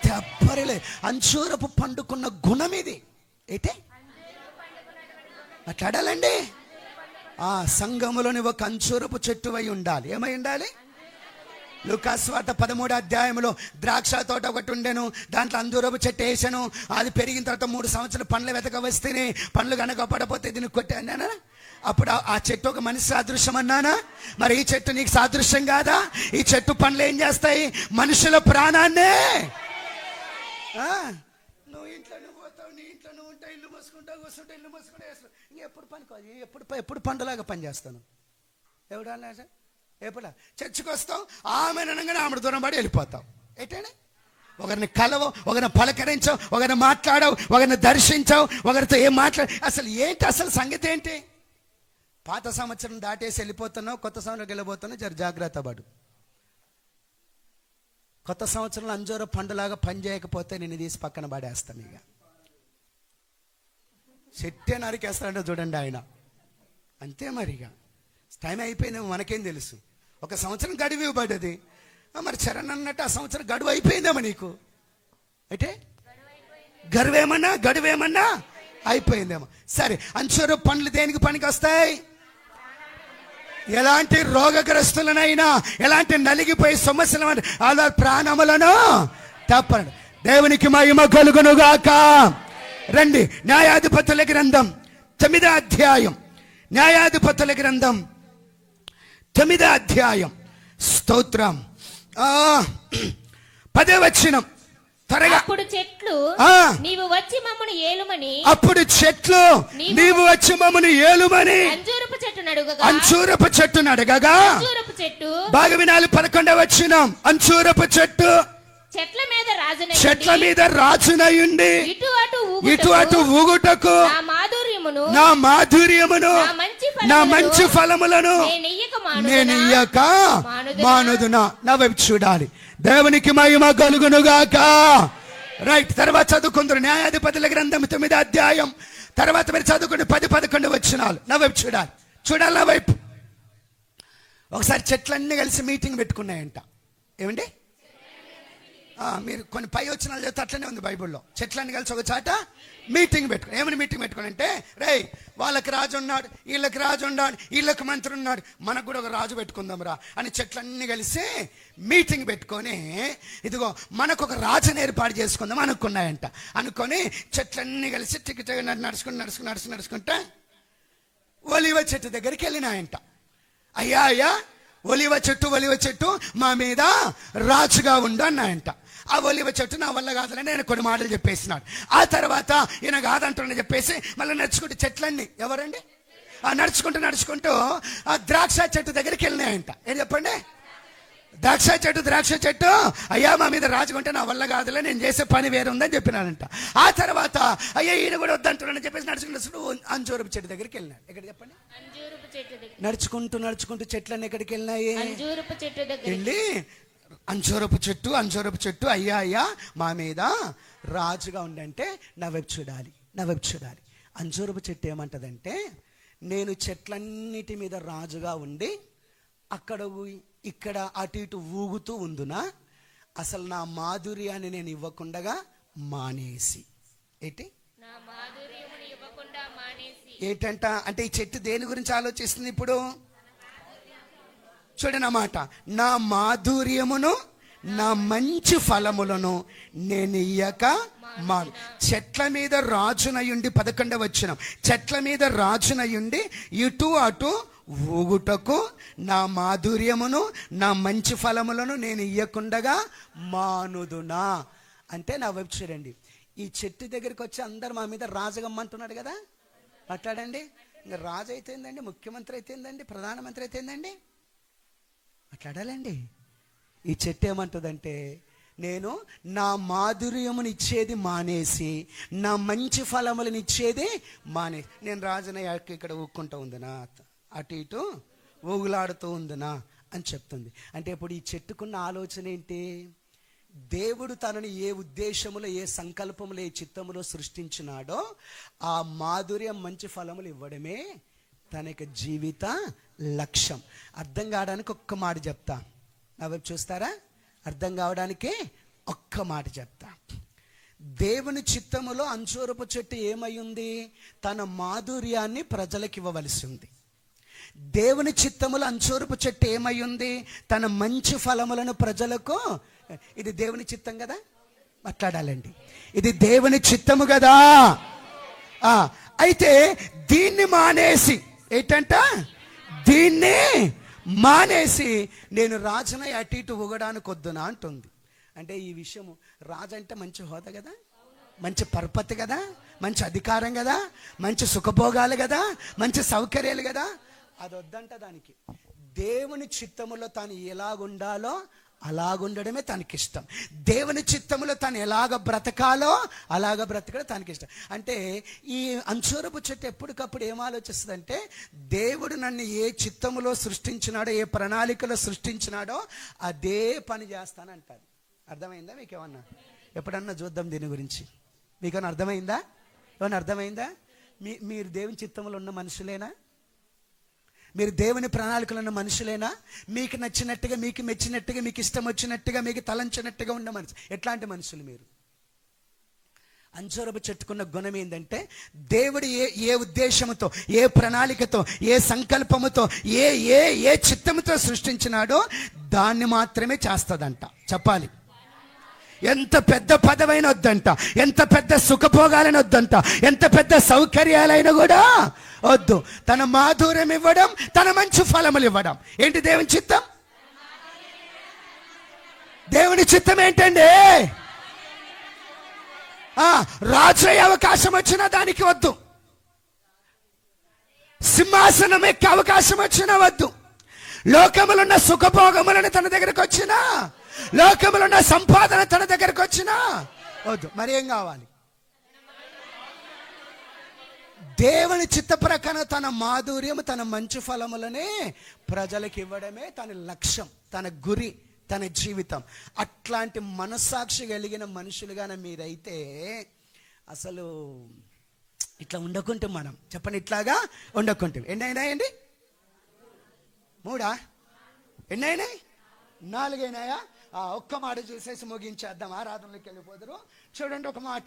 తెప్పరిలే. అంజూరపు పండుకున్న గుణం ఇది. ఏంటే మాట్లాడాలండి. సంఘములో నువ్వు ఒక అంజూరపు చెట్టువై ఉండాలి. ఏమై ఉండాలి? లూకాసు వార్త 13వ అధ్యాయంలో ద్రాక్ష తోట ఒకటి ఉండెను, దాంట్లో అంజూరపు చెట్టు వేసాను, అది పెరిగిన తర్వాత 3 సంవత్సరాలు పండ్లు వెతక వస్తేనే పండ్లు కనుక పడపోతే దీన్ని కొట్టానా? అప్పుడు ఆ చెట్టు ఒక మనిషి సాదృశ్యం అన్నానా? మరి ఈ చెట్టు నీకు సాదృశ్యం కాదా? ఈ చెట్టు పండ్లు ఏం చేస్తాయి? మనుషుల ప్రాణాన్నే. నువ్వు ఇంట్లో నువ్వు పోతావు, నీ ఇంట్లో నువ్వు ఉంటావు, ఇల్లు మోసుకుంటావు, కూర్చుంటావు, ఇల్లు మోసుకుంటా ఎప్పుడు పని ఎప్పుడు పండులాగా పనిచేస్తాను? ఎవడన్నా ఎప్పుడా చర్చికి వస్తావు, ఆమె అనగానే ఆమె దూరం పడి వెళ్ళిపోతావు. ఏంటంటే ఒకరిని కలవవు, ఒకరిని పలకరించవు, ఒకరిని మాట్లాడవు, ఒకరిని దర్శించవు, ఒకరితో ఏం అసలు ఏంటి అసలు సంగతి ఏంటి? పాత సంవత్సరం దాటేసి వెళ్ళిపోతున్నావు, కొత్త సంవత్సరం వెళ్ళిపోతున్నావు. జర జాగ్రత్త పడు. కొత్త సంవత్సరంలో అంజూర పండులాగా పని చేయకపోతే నిన్ను తీసి పక్కన పడేస్తాం. ఇక చెట్టే నరికేస్తాడంటే చూడండి ఆయన. అంతే మరి, ఇక టైం అయిపోయిందేమో మనకేం తెలుసు. 1 సంవత్సరం గడువు ఇవ్వబడ్డది. మరి చరణ్ అన్నట్టు ఆ సంవత్సరం గడువు అయిపోయిందేమో నీకు. అయితే గడువేమన్నా అయిపోయిందేమో. సరే, అంజూరపు పండ్లు దేనికి పనికి వస్తాయి? ఎలాంటి రోగగ్రస్తులనైనా, ఎలాంటి నలిగిపోయి సమస్యల అలా ప్రాణములను తప్పండి. దేవునికి మహిమ కలుగును గాక. రండి, న్యాయాధిపతుల గ్రంథం 9వ అధ్యాయం. న్యాయాధిపతుల గ్రంథం 9వ అధ్యాయం. స్తోత్రం. 10వ వచనం త్వరగా. అప్పుడు చెట్లు నీవు వచ్చి మమ్మను ఏలుమని అంజూరపు చెట్టును అడగగా బాగా వినాలి. 11వ వచనం. అంజూరపు చెట్టు చెట్ల మీద రాజునయుండి ఇటు అటు ఊగుటకు నా మాధుర్యమును నా మంచి ఫలములను నేను ఇయ్యక మానుదునా, నా వైపు చూడాలి. దేవునికి మహిమ కలుగునుగాక. రైట్, తర్వాత చదువుకుందరు న్యాయాధిపతుల గ్రంథం 9వ అధ్యాయం తర్వాత మీరు చదువుకుని 10-11 వచనాలు. నా వైపు చూడాలి, చూడాలి నా వైపు. ఒకసారి చెట్లన్నీ కలిసి మీటింగ్ పెట్టుకున్నాయంట. ఏమండి, మీరు కొన్ని పై వచనాలు చదివితే అట్లనే ఉంది బైబిల్లో. చెట్లన్నీ కలిసి ఒక చాట మీటింగ్ పెట్టుకుని, ఏమని మీటింగ్ పెట్టుకుని అంటే, రే వాళ్ళకి రాజు ఉన్నాడు, వీళ్ళకి రాజు ఉన్నాడు, వీళ్ళకి మంత్రి ఉన్నాడు, మనకు కూడా ఒక రాజు పెట్టుకుందాం రా అని చెట్లన్నీ కలిసి మీటింగ్ పెట్టుకొని, ఇదిగో మనకు ఒక రాజుని ఏర్పాటు చేసుకుందాం అనుకున్నాయంట. అనుకొని చెట్లన్నీ కలిసి నడుచుకుంటే ఒలివ చెట్టు దగ్గరికి వెళ్ళినాయంట. అయ్యా ఒలివ చెట్టు మా మీద రాజుగా ఉండు అన్నాయంట. ఆ ఒలివ చెట్టు నా వల్ల కాదని నేను కొన్ని మాటలు చెప్పేసినాడు. ఆ తర్వాత ఈయన కాదంటున్నా చెప్పేసి మళ్ళీ నడుచుకుంటూ చెట్లన్నీ, ఎవరండి నడుచుకుంటూ ఆ ద్రాక్ష చెట్టు దగ్గరికి వెళ్ళినాయంట. ఏం చెప్పండి, ద్రాక్ష చెట్టు అయ్యా మా మీద రాజుకుంటే నా వల్ల కాదులే, నేను చేసే పని వేరే ఉందని చెప్పినాడంట. ఆ తర్వాత అయ్యా ఈయన కూడా వద్దంటున్నాను చెప్పేసి నడుచుకుంటూ అంజూరపు చెట్టు దగ్గరికి వెళ్ళినాడు. ఎక్కడ చెప్పండి, నడుచుకుంటూ చెట్లన్నీ ఎక్కడికి వెళ్ళినాయి, వెళ్ళి అంజూరపు చెట్టు అయ్యా మా మీద రాజుగా ఉండంటే నా వైపు చూడాలి. అంజూరపు చెట్టు ఏమంటదంటే, నేను చెట్లన్నిటి మీద రాజుగా ఉండి అక్కడ ఇక్కడ అటు ఇటు ఊగుతూ ఉందునా, అసలు నా మాధుర్యాన్ని నేను ఇవ్వకుండా మానేసి. ఏంటంట అంటే ఈ చెట్టు దేని గురించి ఆలోచిస్తుంది ఇప్పుడు? చూడండి అన్నమాట, నా మాధుర్యమును నా మంచి ఫలములను నేను ఇయ్యక చెట్ల మీద రాజునయుండి 11వ వచనం, చెట్ల మీద రాజునయుండి ఇటు అటు ఊగుటకు నా మాధుర్యమును నా మంచి ఫలములను నేను ఇయ్యకుండగా మానుదునా. అంటే నా వైపు చూడండి, ఈ చెట్టు దగ్గరికి వచ్చి అందరు మా మీద రాజగమ్మంటున్నాడు కదా, మాట్లాడండి. ఇంకా రాజు అయితేందండి, ముఖ్యమంత్రి అయితేందండి, ప్రధానమంత్రి అయితేందండి, మాట్లాడాలండి. ఈ చెట్టు ఏమంటుందంటే, నేను నా మాధుర్యముని ఇచ్చేది మానేసి నా మంచి ఫలములను ఇచ్చేది మానేసి నేను రాజున ఇక్కడ ఊక్కుంటూ ఉందినా, అటు ఇటు ఊగులాడుతూ ఉందినా అని చెప్తుంది. అంటే ఇప్పుడు ఈ చెట్టుకున్న ఆలోచన ఏంటి? దేవుడు తనని ఏ ఉద్దేశములో, ఏ సంకల్పములో, ఏ చిత్తములో సృష్టించినాడో ఆ మాధుర్యం మంచి ఫలములు ఇవ్వడమే తన యొక్క జీవిత లక్ష్యం. అర్థం కావడానికి ఒక్క మాట చెప్తా, నా వైపు చూస్తారా? అర్థం కావడానికి ఒక్క మాట చెప్తా. దేవుని చిత్తములో అంజూరపు చెట్టు ఏమయ్యింది? తన మాధుర్యాన్ని ప్రజలకు ఇవ్వవలసి ఉంది. దేవుని చిత్తములో అంజూరపు చెట్టు ఏమయ్యింది? తన మంచి ఫలములను ప్రజలకు. ఇది దేవుని చిత్తం కదా, మాట్లాడాలండి. ఇది దేవుని చిత్తము కదా. అయితే దీన్ని మానేసి, ఏంటంట, దీన్ని మానేసి నేను రాజునై అటు ఇటు ఊగడానికి వద్దునా అంటుంది. అంటే ఈ విషయము, రాజు అంటే మంచి హోదా కదా, మంచి పరపతి కదా, మంచి అధికారం కదా, మంచి సుఖభోగాలు కదా, మంచి సౌకర్యాలు కదా, అది వద్దంట దానికి. దేవుని చిత్తములో తాను ఎలాగుండాలో అలాగుండడమే తనకిష్టం. దేవుని చిత్తములో తను ఎలాగ బ్రతకాలో అలాగ బ్రతకడం తనకిష్టం. అంటే ఈ అంజూరపు చెట్టు ఎప్పటికప్పుడు ఏం ఆలోచిస్తుందంటే, దేవుడు నన్ను ఏ చిత్తములో సృష్టించినాడో, ఏ ప్రణాళికలో సృష్టించినాడో అదే పని చేస్తానంటారు. అర్థమైందా మీకేమన్నా? ఎప్పుడన్నా చూద్దాం దీని గురించి. మీకేమన్నా అర్థమైందా? ఏమన్నా అర్థమైందా? మీరు దేవుని చిత్తములో ఉన్న మనుషులేనా? మీరు దేవుని ప్రణాళికలు ఉన్న మనుషులేనా? మీకు నచ్చినట్టుగా, మీకు మెచ్చినట్టుగా, మీకు ఇష్టం వచ్చినట్టుగా, మీకు తలంచినట్టుగా ఉన్న మనుషులు. ఎట్లాంటి మనుషులు మీరు? అంజూరపు చెట్టుకున్న గుణం ఏంటంటే, దేవుడు ఏ ఉద్దేశంతో, ఏ ప్రణాళికతో, ఏ సంకల్పముతో, ఏ చిత్తముతో సృష్టించినాడో దాన్ని మాత్రమే చేస్తుందంట. చెప్పాలి. ఎంత పెద్ద పదవైన వద్దంట, ఎంత పెద్ద సుఖభోగాలైన వద్దంట, ఎంత పెద్ద సౌకర్యాలైనా కూడా వద్దు. తన మాధుర్యం ఇవ్వడం, తన మంచి ఫలములు ఇవ్వడం. ఏంటి దేవుని చిత్తం? దేవుని చిత్తం ఏంటండి? రాజు అయ్యే అవకాశం వచ్చినా దానికి వద్దు, సింహాసనం ఎక్కే అవకాశం వచ్చినా వద్దు, లోకములున్న సుఖభోగములను తన దగ్గరకు వచ్చినా, లోకములున్న సంపాదన తన దగ్గరకు వచ్చినా వద్దు. మరి ఏం కావాలి? దేవుని చిత్త ప్రకారం తన మాధుర్యం, తన మంచి ఫలములనే ప్రజలకు ఇవ్వడమే తన లక్ష్యం, తన గురి, తన జీవితం. అట్లాంటి మనస్సాక్షి కలిగిన మనుషులుగానే మీరైతే అసలు ఇట్లా ఉండకుంటే, మనం చెప్పండి, ఇట్లాగా ఉండకుంటే ఎన్నైనాయండి? 3 ఎన్నైనాయి? 4 అయినాయా? ఒక్క మాట చూసేసి ముగించేద్దాం, ఆరాధనలోకి వెళ్ళిపోదురు. చూడండి ఒక మాట,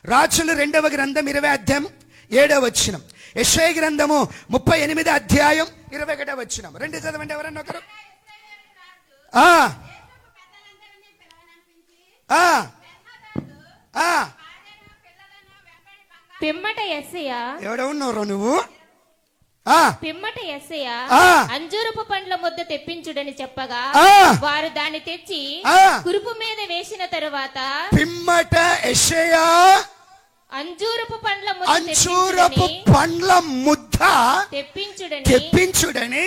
రాజులు 2వ గ్రంథం 20వ అధ్యాయం 7వ వచనం, యెషయా గ్రంథము 38వ అధ్యాయం 21వ వచనం. 2 చదవండి ఎవరన్నా ఒకరు. పిమ్మట యెషయా, ఎవడవున్నారో నువ్వు? పిమ్మట యెషయా అంజూరపు పండ్ల ముద్ద తెప్పించుడని చెప్పగా వారు దాన్ని తెచ్చి కురుపు మీద వేసిన తరువాత, పిమ్మట యెషయా అంజూరపు పండ్ల ముద్ద తెప్పించుడని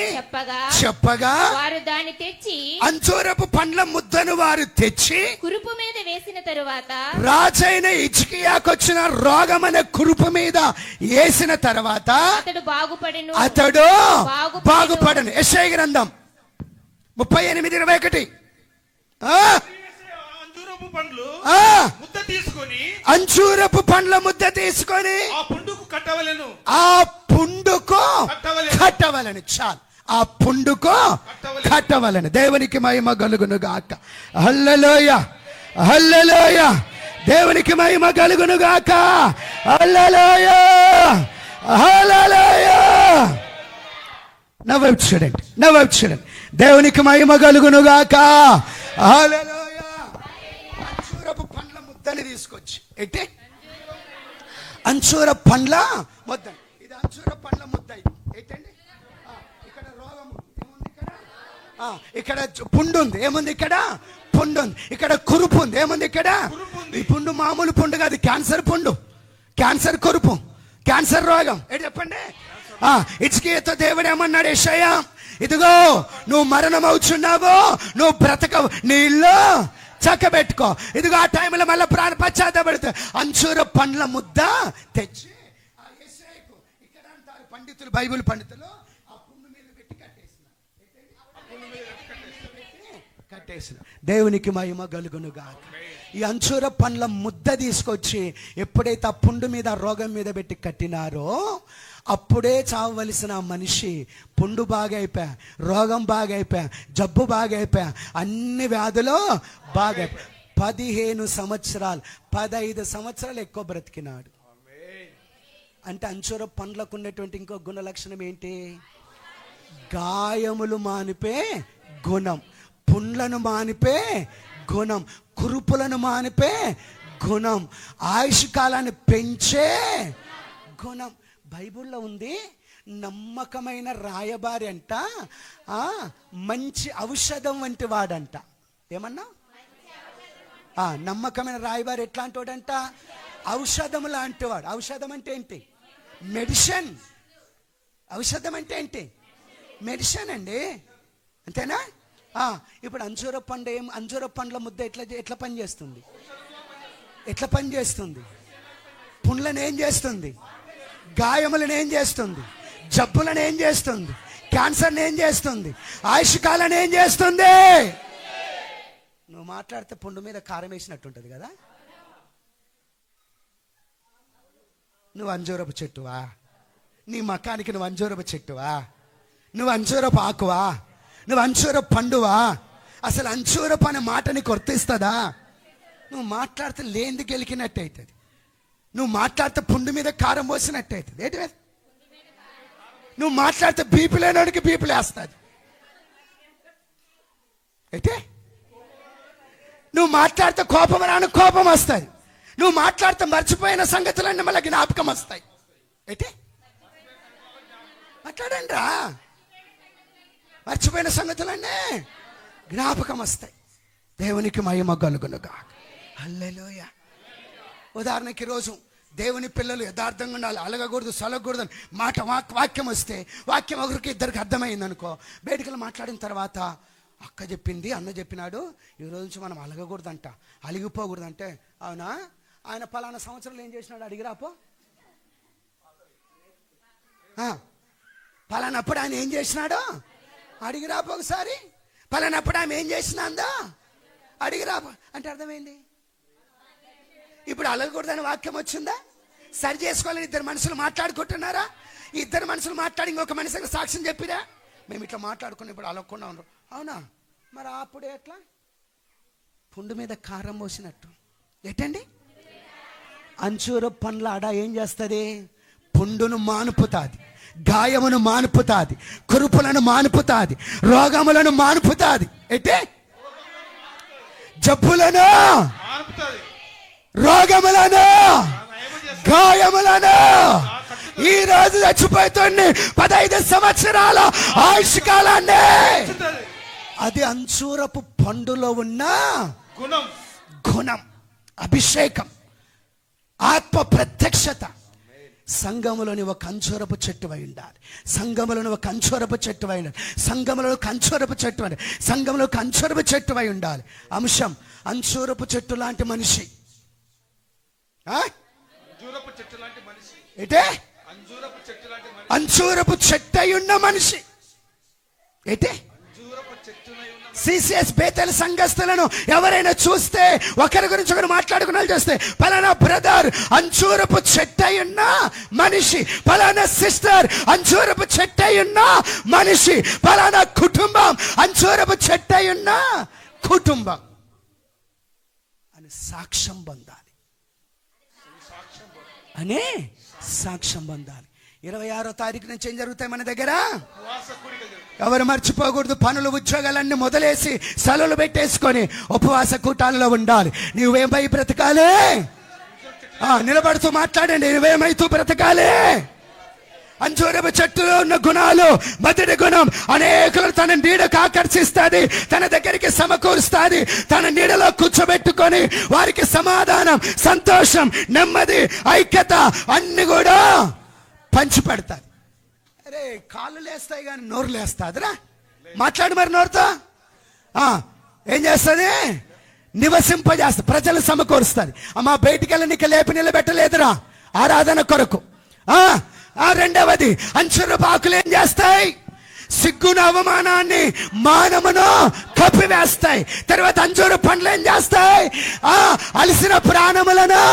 చెప్పగా వారు దాన్ని తెచ్చి అంజూరపు పండ్ల ముద్దను వారు తెచ్చి కురుపు మీద వేసిన తరువాత, రాజైన హిజ్కియాకొచ్చిన రోగం అనే కురుపు మీద వేసిన తర్వాత అతడు బాగుపడను. యెషయా గ్రంథం 38:21. అంజూరపు పండ్ల ముద్ద తీసుకొని ఆ పుండుకు కట్టవలను. చాలు, ఆ పుండుకు కట్టవలను. దేవునికి మహిమ కలుగును గాక. హల్లెలూయా, హల్లెలూయా. దేవునికి మహిమ కలుగును గాక. హల్లెలూయా, హల్లెలూయా. నవ్వు చూడండి, నవ్వు చూడండి. దేవునికి మహిమ కలుగును గాక. హల్లెలూయా. అంజూరపు పండ్ల ముద్దని తీసుకొచ్చి ఏంటి? అంజూర పండ్ల ముద్ద. ఇది అంజూర పండ్ల ముద్ద. ఏంటండి? ఇక్కడ రోగము ఏముంది? ఇక్కడ పుండు ఉంది. ఏముంది? ఇక్కడ పుండు ఉంది. ఇక్కడ కురుపు ఉంది. ఏముంది? ఇక్కడ ఈ పుండు మామూలు పుండు కాదు, క్యాన్సర్ పుండు, క్యాన్సర్ కురుపు, క్యాన్సర్ రోగం. ఏంటి చెప్పండి? హిజ్కియాతో దేవుడు ఏమన్నాడు? యెషయా, ఇదిగో నువ్వు మరణం అవుచున్నావు, నువ్వు బ్రతకవు, నీ ఇల్లు చక్కబెట్టుకో. ఇదిగో ఆ టైంలో మళ్ళీ ప్రాణ పశ్చాత్తపడుతూ అంజూర పండ్ల ముద్ద తెచ్చి ఇక్కడ అంటారు పండితులు, బైబిల్ పండితులు, ఆ పుండు మీద పెట్టి కట్టేసిన. దేవునికి మహిమ కలుగును గాక. ఈ అంజూర పండ్ల ముద్ద తీసుకొచ్చి ఎప్పుడైతే ఆ పుండు మీద, రోగం మీద పెట్టి కట్టినారో అప్పుడే చావవలసిన మనిషి పుండు బాగైపోయా, రోగం బాగైపోయా, జబ్బు బాగైపోయా, అన్ని వ్యాధులు బాగైపోయా. 15 సంవత్సరాలు, 15 సంవత్సరాలు ఎక్కువ బ్రతికినాడు. అంటే అంజూర పండ్లకు ఉన్నటువంటి ఇంకో గుణ లక్షణం ఏంటి? గాయములు మానిపే గుణం, పుండ్లను మానిపే గుణం, కురుపులను మానిపే గుణం, ఆయుష్ కాలాన్ని పెంచే గుణం. బైబిల్లో ఉంది, నమ్మకమైన రాయబారి అంట మంచి ఔషధం వంటి వాడంట. ఏమన్నా? నమ్మకమైన రాయబారి ఎట్లాంటి వాడంట? ఔషధం లాంటి వాడు. ఔషధం అంటే ఏంటి? మెడిసిన్. ఔషధం అంటే ఏంటి? మెడిసిన్ అండి, అంతేనా? ఇప్పుడు అంజూర పండ్ల ముద్ద ఎట్లా పని చేస్తుంది? ఎట్లా పని చేస్తుంది? పుండ్లను ఏం చేస్తుంది? గాయములను ఏం చేస్తుంది? జబ్బులను ఏం చేస్తుంది? క్యాన్సర్ని ఏం చేస్తుంది? ఆయుష్ కాలాన్ని ఏం చేస్తుంది? నువ్వు మాట్లాడితే పుండు మీద కారం వేసినట్టుంటది కదా. నువ్వు అంజూరపు చెట్టువా? నీ మకానికి నువ్వు అంజూరపు చెట్టువా? నువ్వు అంజూరపు ఆకువా? నువ్వు అంజూరపు పండువా? అసలు అంజూరపు అనే మాటని గుర్తిస్తుందా? నువ్వు మాట్లాడితే లేంది గెలికినట్టు అవుతుంది. నువ్వు మాట్లాడితే పుండు మీద కారం పోసినట్టు అవుతుంది. ఏంటి? నువ్వు మాట్లాడితే బీపీ లేనోడికి బీపీలు వేస్తుంది. అయితే నువ్వు మాట్లాడితే కోపం రాని కోపం వస్తుంది. నువ్వు మాట్లాడితే మర్చిపోయిన సంగతులన్నీ మళ్ళీ జ్ఞాపకం వస్తాయి. అయితే మాట్లాడండి రా, మర్చిపోయిన సంగతులన్నీ జ్ఞాపకం వస్తాయి. దేవునికి మహిమ కలుగును గాక. హల్లెలూయా. ఉదాహరణకి రోజు దేవుని పిల్లలు యథార్థంగా ఉండాలి, అలగకూడదు, సలగకూడదు అని వాక్యం వస్తే, వాక్యం ఒకరికి ఇద్దరికి అర్థమైంది అనుకో, బయటికి మాట్లాడిన తర్వాత అక్క చెప్పింది, అన్న చెప్పినాడు, ఈ రోజు నుంచి మనం అలగకూడదంట, అలిగిపోకూడదంటే, అవునా ఆయన పలానా సంవత్సరంలో ఏం చేసినాడు అడిగిరాపో. పలానప్పుడు ఆయన ఏం చేసినాడో అడిగిరా ఒకసారి. పలానప్పుడు ఆమె ఏం చేసినాందా అడిగిరా అంటే అర్థమైంది. ఇప్పుడు అలగకూడదని వాక్యం వచ్చిందా? సరి చేసుకోవాలని ఇద్దరు మనుషులు మాట్లాడుకుంటున్నారా? ఇద్దరు మనుషులు మాట్లాడి ఇంకొక మనిషికి సాక్ష్యం చెప్పిరా? మేము ఇట్లా మాట్లాడుకుని ఇప్పుడు అలగకుండా ఉండరు. అవునా? మరి అప్పుడే ఎట్లా? పుండు మీద కారం పోసినట్టు. ఏంటండి? అంచూర పండ్ల అడ ఏం చేస్తుంది? పుండును మానుపుతాది, గాయమును మానుపుతాది, కురుపులను మానుపుతాది, రోగములను మానుపుతాది. అయితే జబ్బులను, రోగములను, గాయములను. ఈ రోజు చచ్చిపోతుంది 15 సంవత్సరాల ఆయుష్ కాలాన్ని. అది అంచూరపు పండులో ఉన్న గుణం, అభిషేకం, ఆత్మ ప్రత్యక్షత. సంఘములోని ఒక అంచూరపు చెట్టు అయి ఉండాలి. సంఘములోని ఒక అంచూరపు చెట్టు అయి ఉండాలి. సంఘములో ఒక అంచూరపు చెట్టు అయి, సంఘంలో ఒక అంచూరపు చెట్టు అయి ఉండాలి. అంశం అంచూరపు చెట్టు లాంటి మనిషి. ఏంటే? అంచూరపు చెట్టు అయి ఉన్న మనిషి. ఏంటే? సిసిఎస్ బేతెల్ సంఘస్థులను ఎవరైనా చూస్తే ఒకరి గురించి ఒకరు మాట్లాడుకున్నా చేస్తే పలానా బ్రదర్ అంచూరపు చెట్టు అయి ఉన్న మనిషి, పలానా సిస్టర్ అంచూరపు చెట్టు అయి ఉన్న మనిషి, పలానా కుటుంబం అంచూరపు చెట్టు అయి ఉన్న కుటుంబం అని సాక్ష్యం పొందాలి. అనే సాక్ష్యం పొందాలి. 26వ తారీఖు నుంచి ఏం జరుగుతాయి మన దగ్గర? ఎవరు మర్చిపోకూడదు. పనులు ఉద్యోగాలన్నీ మొదలేసి సెలవులు పెట్టేసుకొని ఉపవాస కూటాలలో ఉండాలి. నువ్వేమై బ్రతకాలి? నిలబడుతూ మాట్లాడండి. నువ్వేమైతూ బ్రతకాలి? అంజూరపు చెట్టులో ఉన్న గుణాలు, మొదటి గుణం అనేకులను తన నీడకు ఆకర్షిస్తుంది, తన దగ్గరికి సమకూరుస్తుంది, తన నీడలో కూర్చోబెట్టుకొని వారికి సమాధానం, సంతోషం, నెమ్మది, ఐక్యత అన్ని కూడా పంచి పెడతాది. అరే కాళ్ళు లేస్తాయి కానీ నోరు లేస్తాదిరా. మాట్లాడు మరి నోరుతో. ఏం చేస్తుంది? నివసింపజేస్తుంది, ప్రజలు సమకూరుస్తుంది. అమ్మా బయటికి వెళ్ళి నీకు లేపి నిలబెట్టలేదురా ఆరాధన కొరకు. రెండవది అంచురపు ఆకులు ఏం చేస్తాయి? సిగ్గును, అవమానాన్ని, మానమును కప్పివేస్తాయి. తర్వాత అంజూరు పండ్లు ఏం చేస్తాయి? అలసిన ప్రాణములను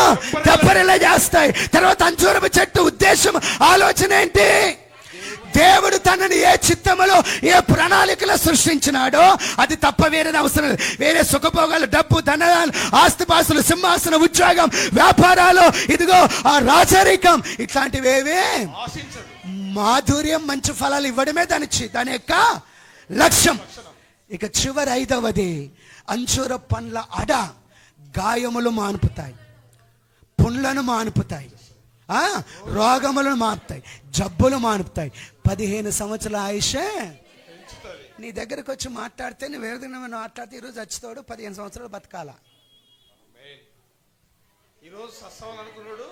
దెబ్బరిలా చేస్తాయి. తర్వాత అంజూరపు చెట్టు ఉద్దేశం, ఆలోచన ఏంటి? దేవుడు తనని ఏ చిత్తములో, ఏ ప్రణాళికలో సృష్టించినాడో అది తప్ప వేరే అవసరం లేదు. వేరే సుఖభోగాలు, డబ్బు, ధనాలు, ఆస్తిపాస్తులు, సింహాసనం, ఉద్యోగం, వ్యాపారాలు, ఇదిగో ఆ రాజరికం, ఇట్లాంటివేవే మాధుర్యం, మంచి ఫలాలు ఇవ్వడమే దాని యొక్క లక్ష్యం. ఇక చివరి 5వది అంచూర పండ్ల అడ గాయములు మాన్పుతాయి, పుండ్లను మాన్పుతాయి, రోగములను మాపుతాయి, జబ్బులు మానుపుతాయి. 15 సంవత్సరాల ఆయుషే. నీ దగ్గరకు వచ్చి మాట్లాడితే నువ్వు ఏదైనా మాట్లాడితే ఈరోజు చచ్చితోడు 15 సంవత్సరాలు బతకాల. ఈరోజు సస్తావాలనుకున్నాడు,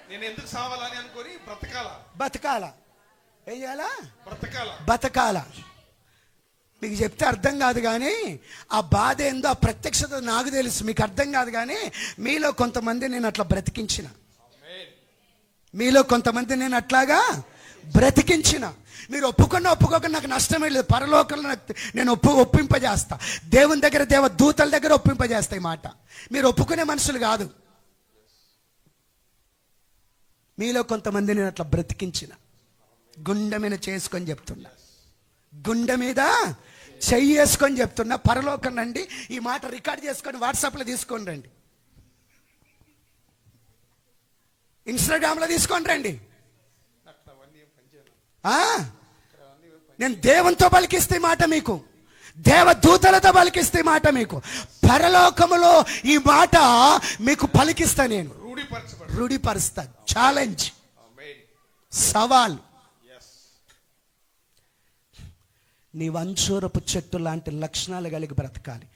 నేను ఎందుకు సావాలని అనుకొని బతకాల. ఏం చేయాలా? బతకాల. మీకు చెప్తే అర్థం కాదు కానీ ఆ బాధ ఏందో, ఆ ప్రత్యక్షత నాకు తెలుసు. మీకు అర్థం కాదు కానీ మీలో కొంతమంది నేను అట్లా బ్రతికించిన, మీలో కొంతమంది నేను అట్లాగా బ్రతికించిన. మీరు ఒప్పుకోక నాకు నష్టమే లేదు. పరలోకంలో నేను ఒప్పింపజేస్తా. దేవుని దగ్గర, దేవ దూతల దగ్గర ఒప్పింపజేస్తా. ఈ మాట మీరు ఒప్పుకునే మనుషులు కాదు. మీలో కొంతమంది నేను అట్లా బ్రతికించిన. గుండె మీద చేసుకొని చెప్తున్నా, గుండె మీద చెయ్యి వేసుకొని చెప్తున్నా. పరలోకం రండి, ఈ మాట రికార్డ్ చేసుకొని వాట్సాప్లో తీసుకొని రండి, ఇన్స్టాగ్రామ్లో తీసుకొని రండి. నేను దేవునితో పలికిస్తే మాట మీకు, దేవదూతలతో పలికిస్తే మాట మీకు, పరలోకములో ఈ మాట మీకు పలికిస్తా. నేను రూఢిపరుస్తా. ఛాలెంజ్, సవాల్. నీవు అంచూరపు చెట్టు లాంటి లక్షణాలు కలిగి బ్రతకాలి.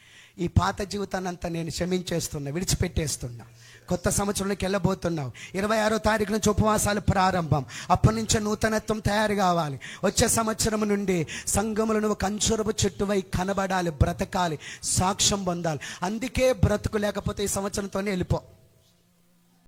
ఈ పాత జీవితాన్ని అంతా నేను క్షమించేస్తున్నా, విడిచిపెట్టేస్తున్నా. కొత్త సంవత్సరంలోకి వెళ్ళబోతున్నావు. 26వ తారీఖు నుంచి ఉపవాసాలు ప్రారంభం. అప్పటి నుంచే నూతనత్వం తయారు కావాలి. వచ్చే సంవత్సరం నుండి సంఘములు నువ్వు కంచురపు చెట్టువై కనబడాలి, బ్రతకాలి, సాక్ష్యం పొందాలి. అందుకే బ్రతుకు, లేకపోతే ఈ సంవత్సరంతోనే వెళ్ళిపో.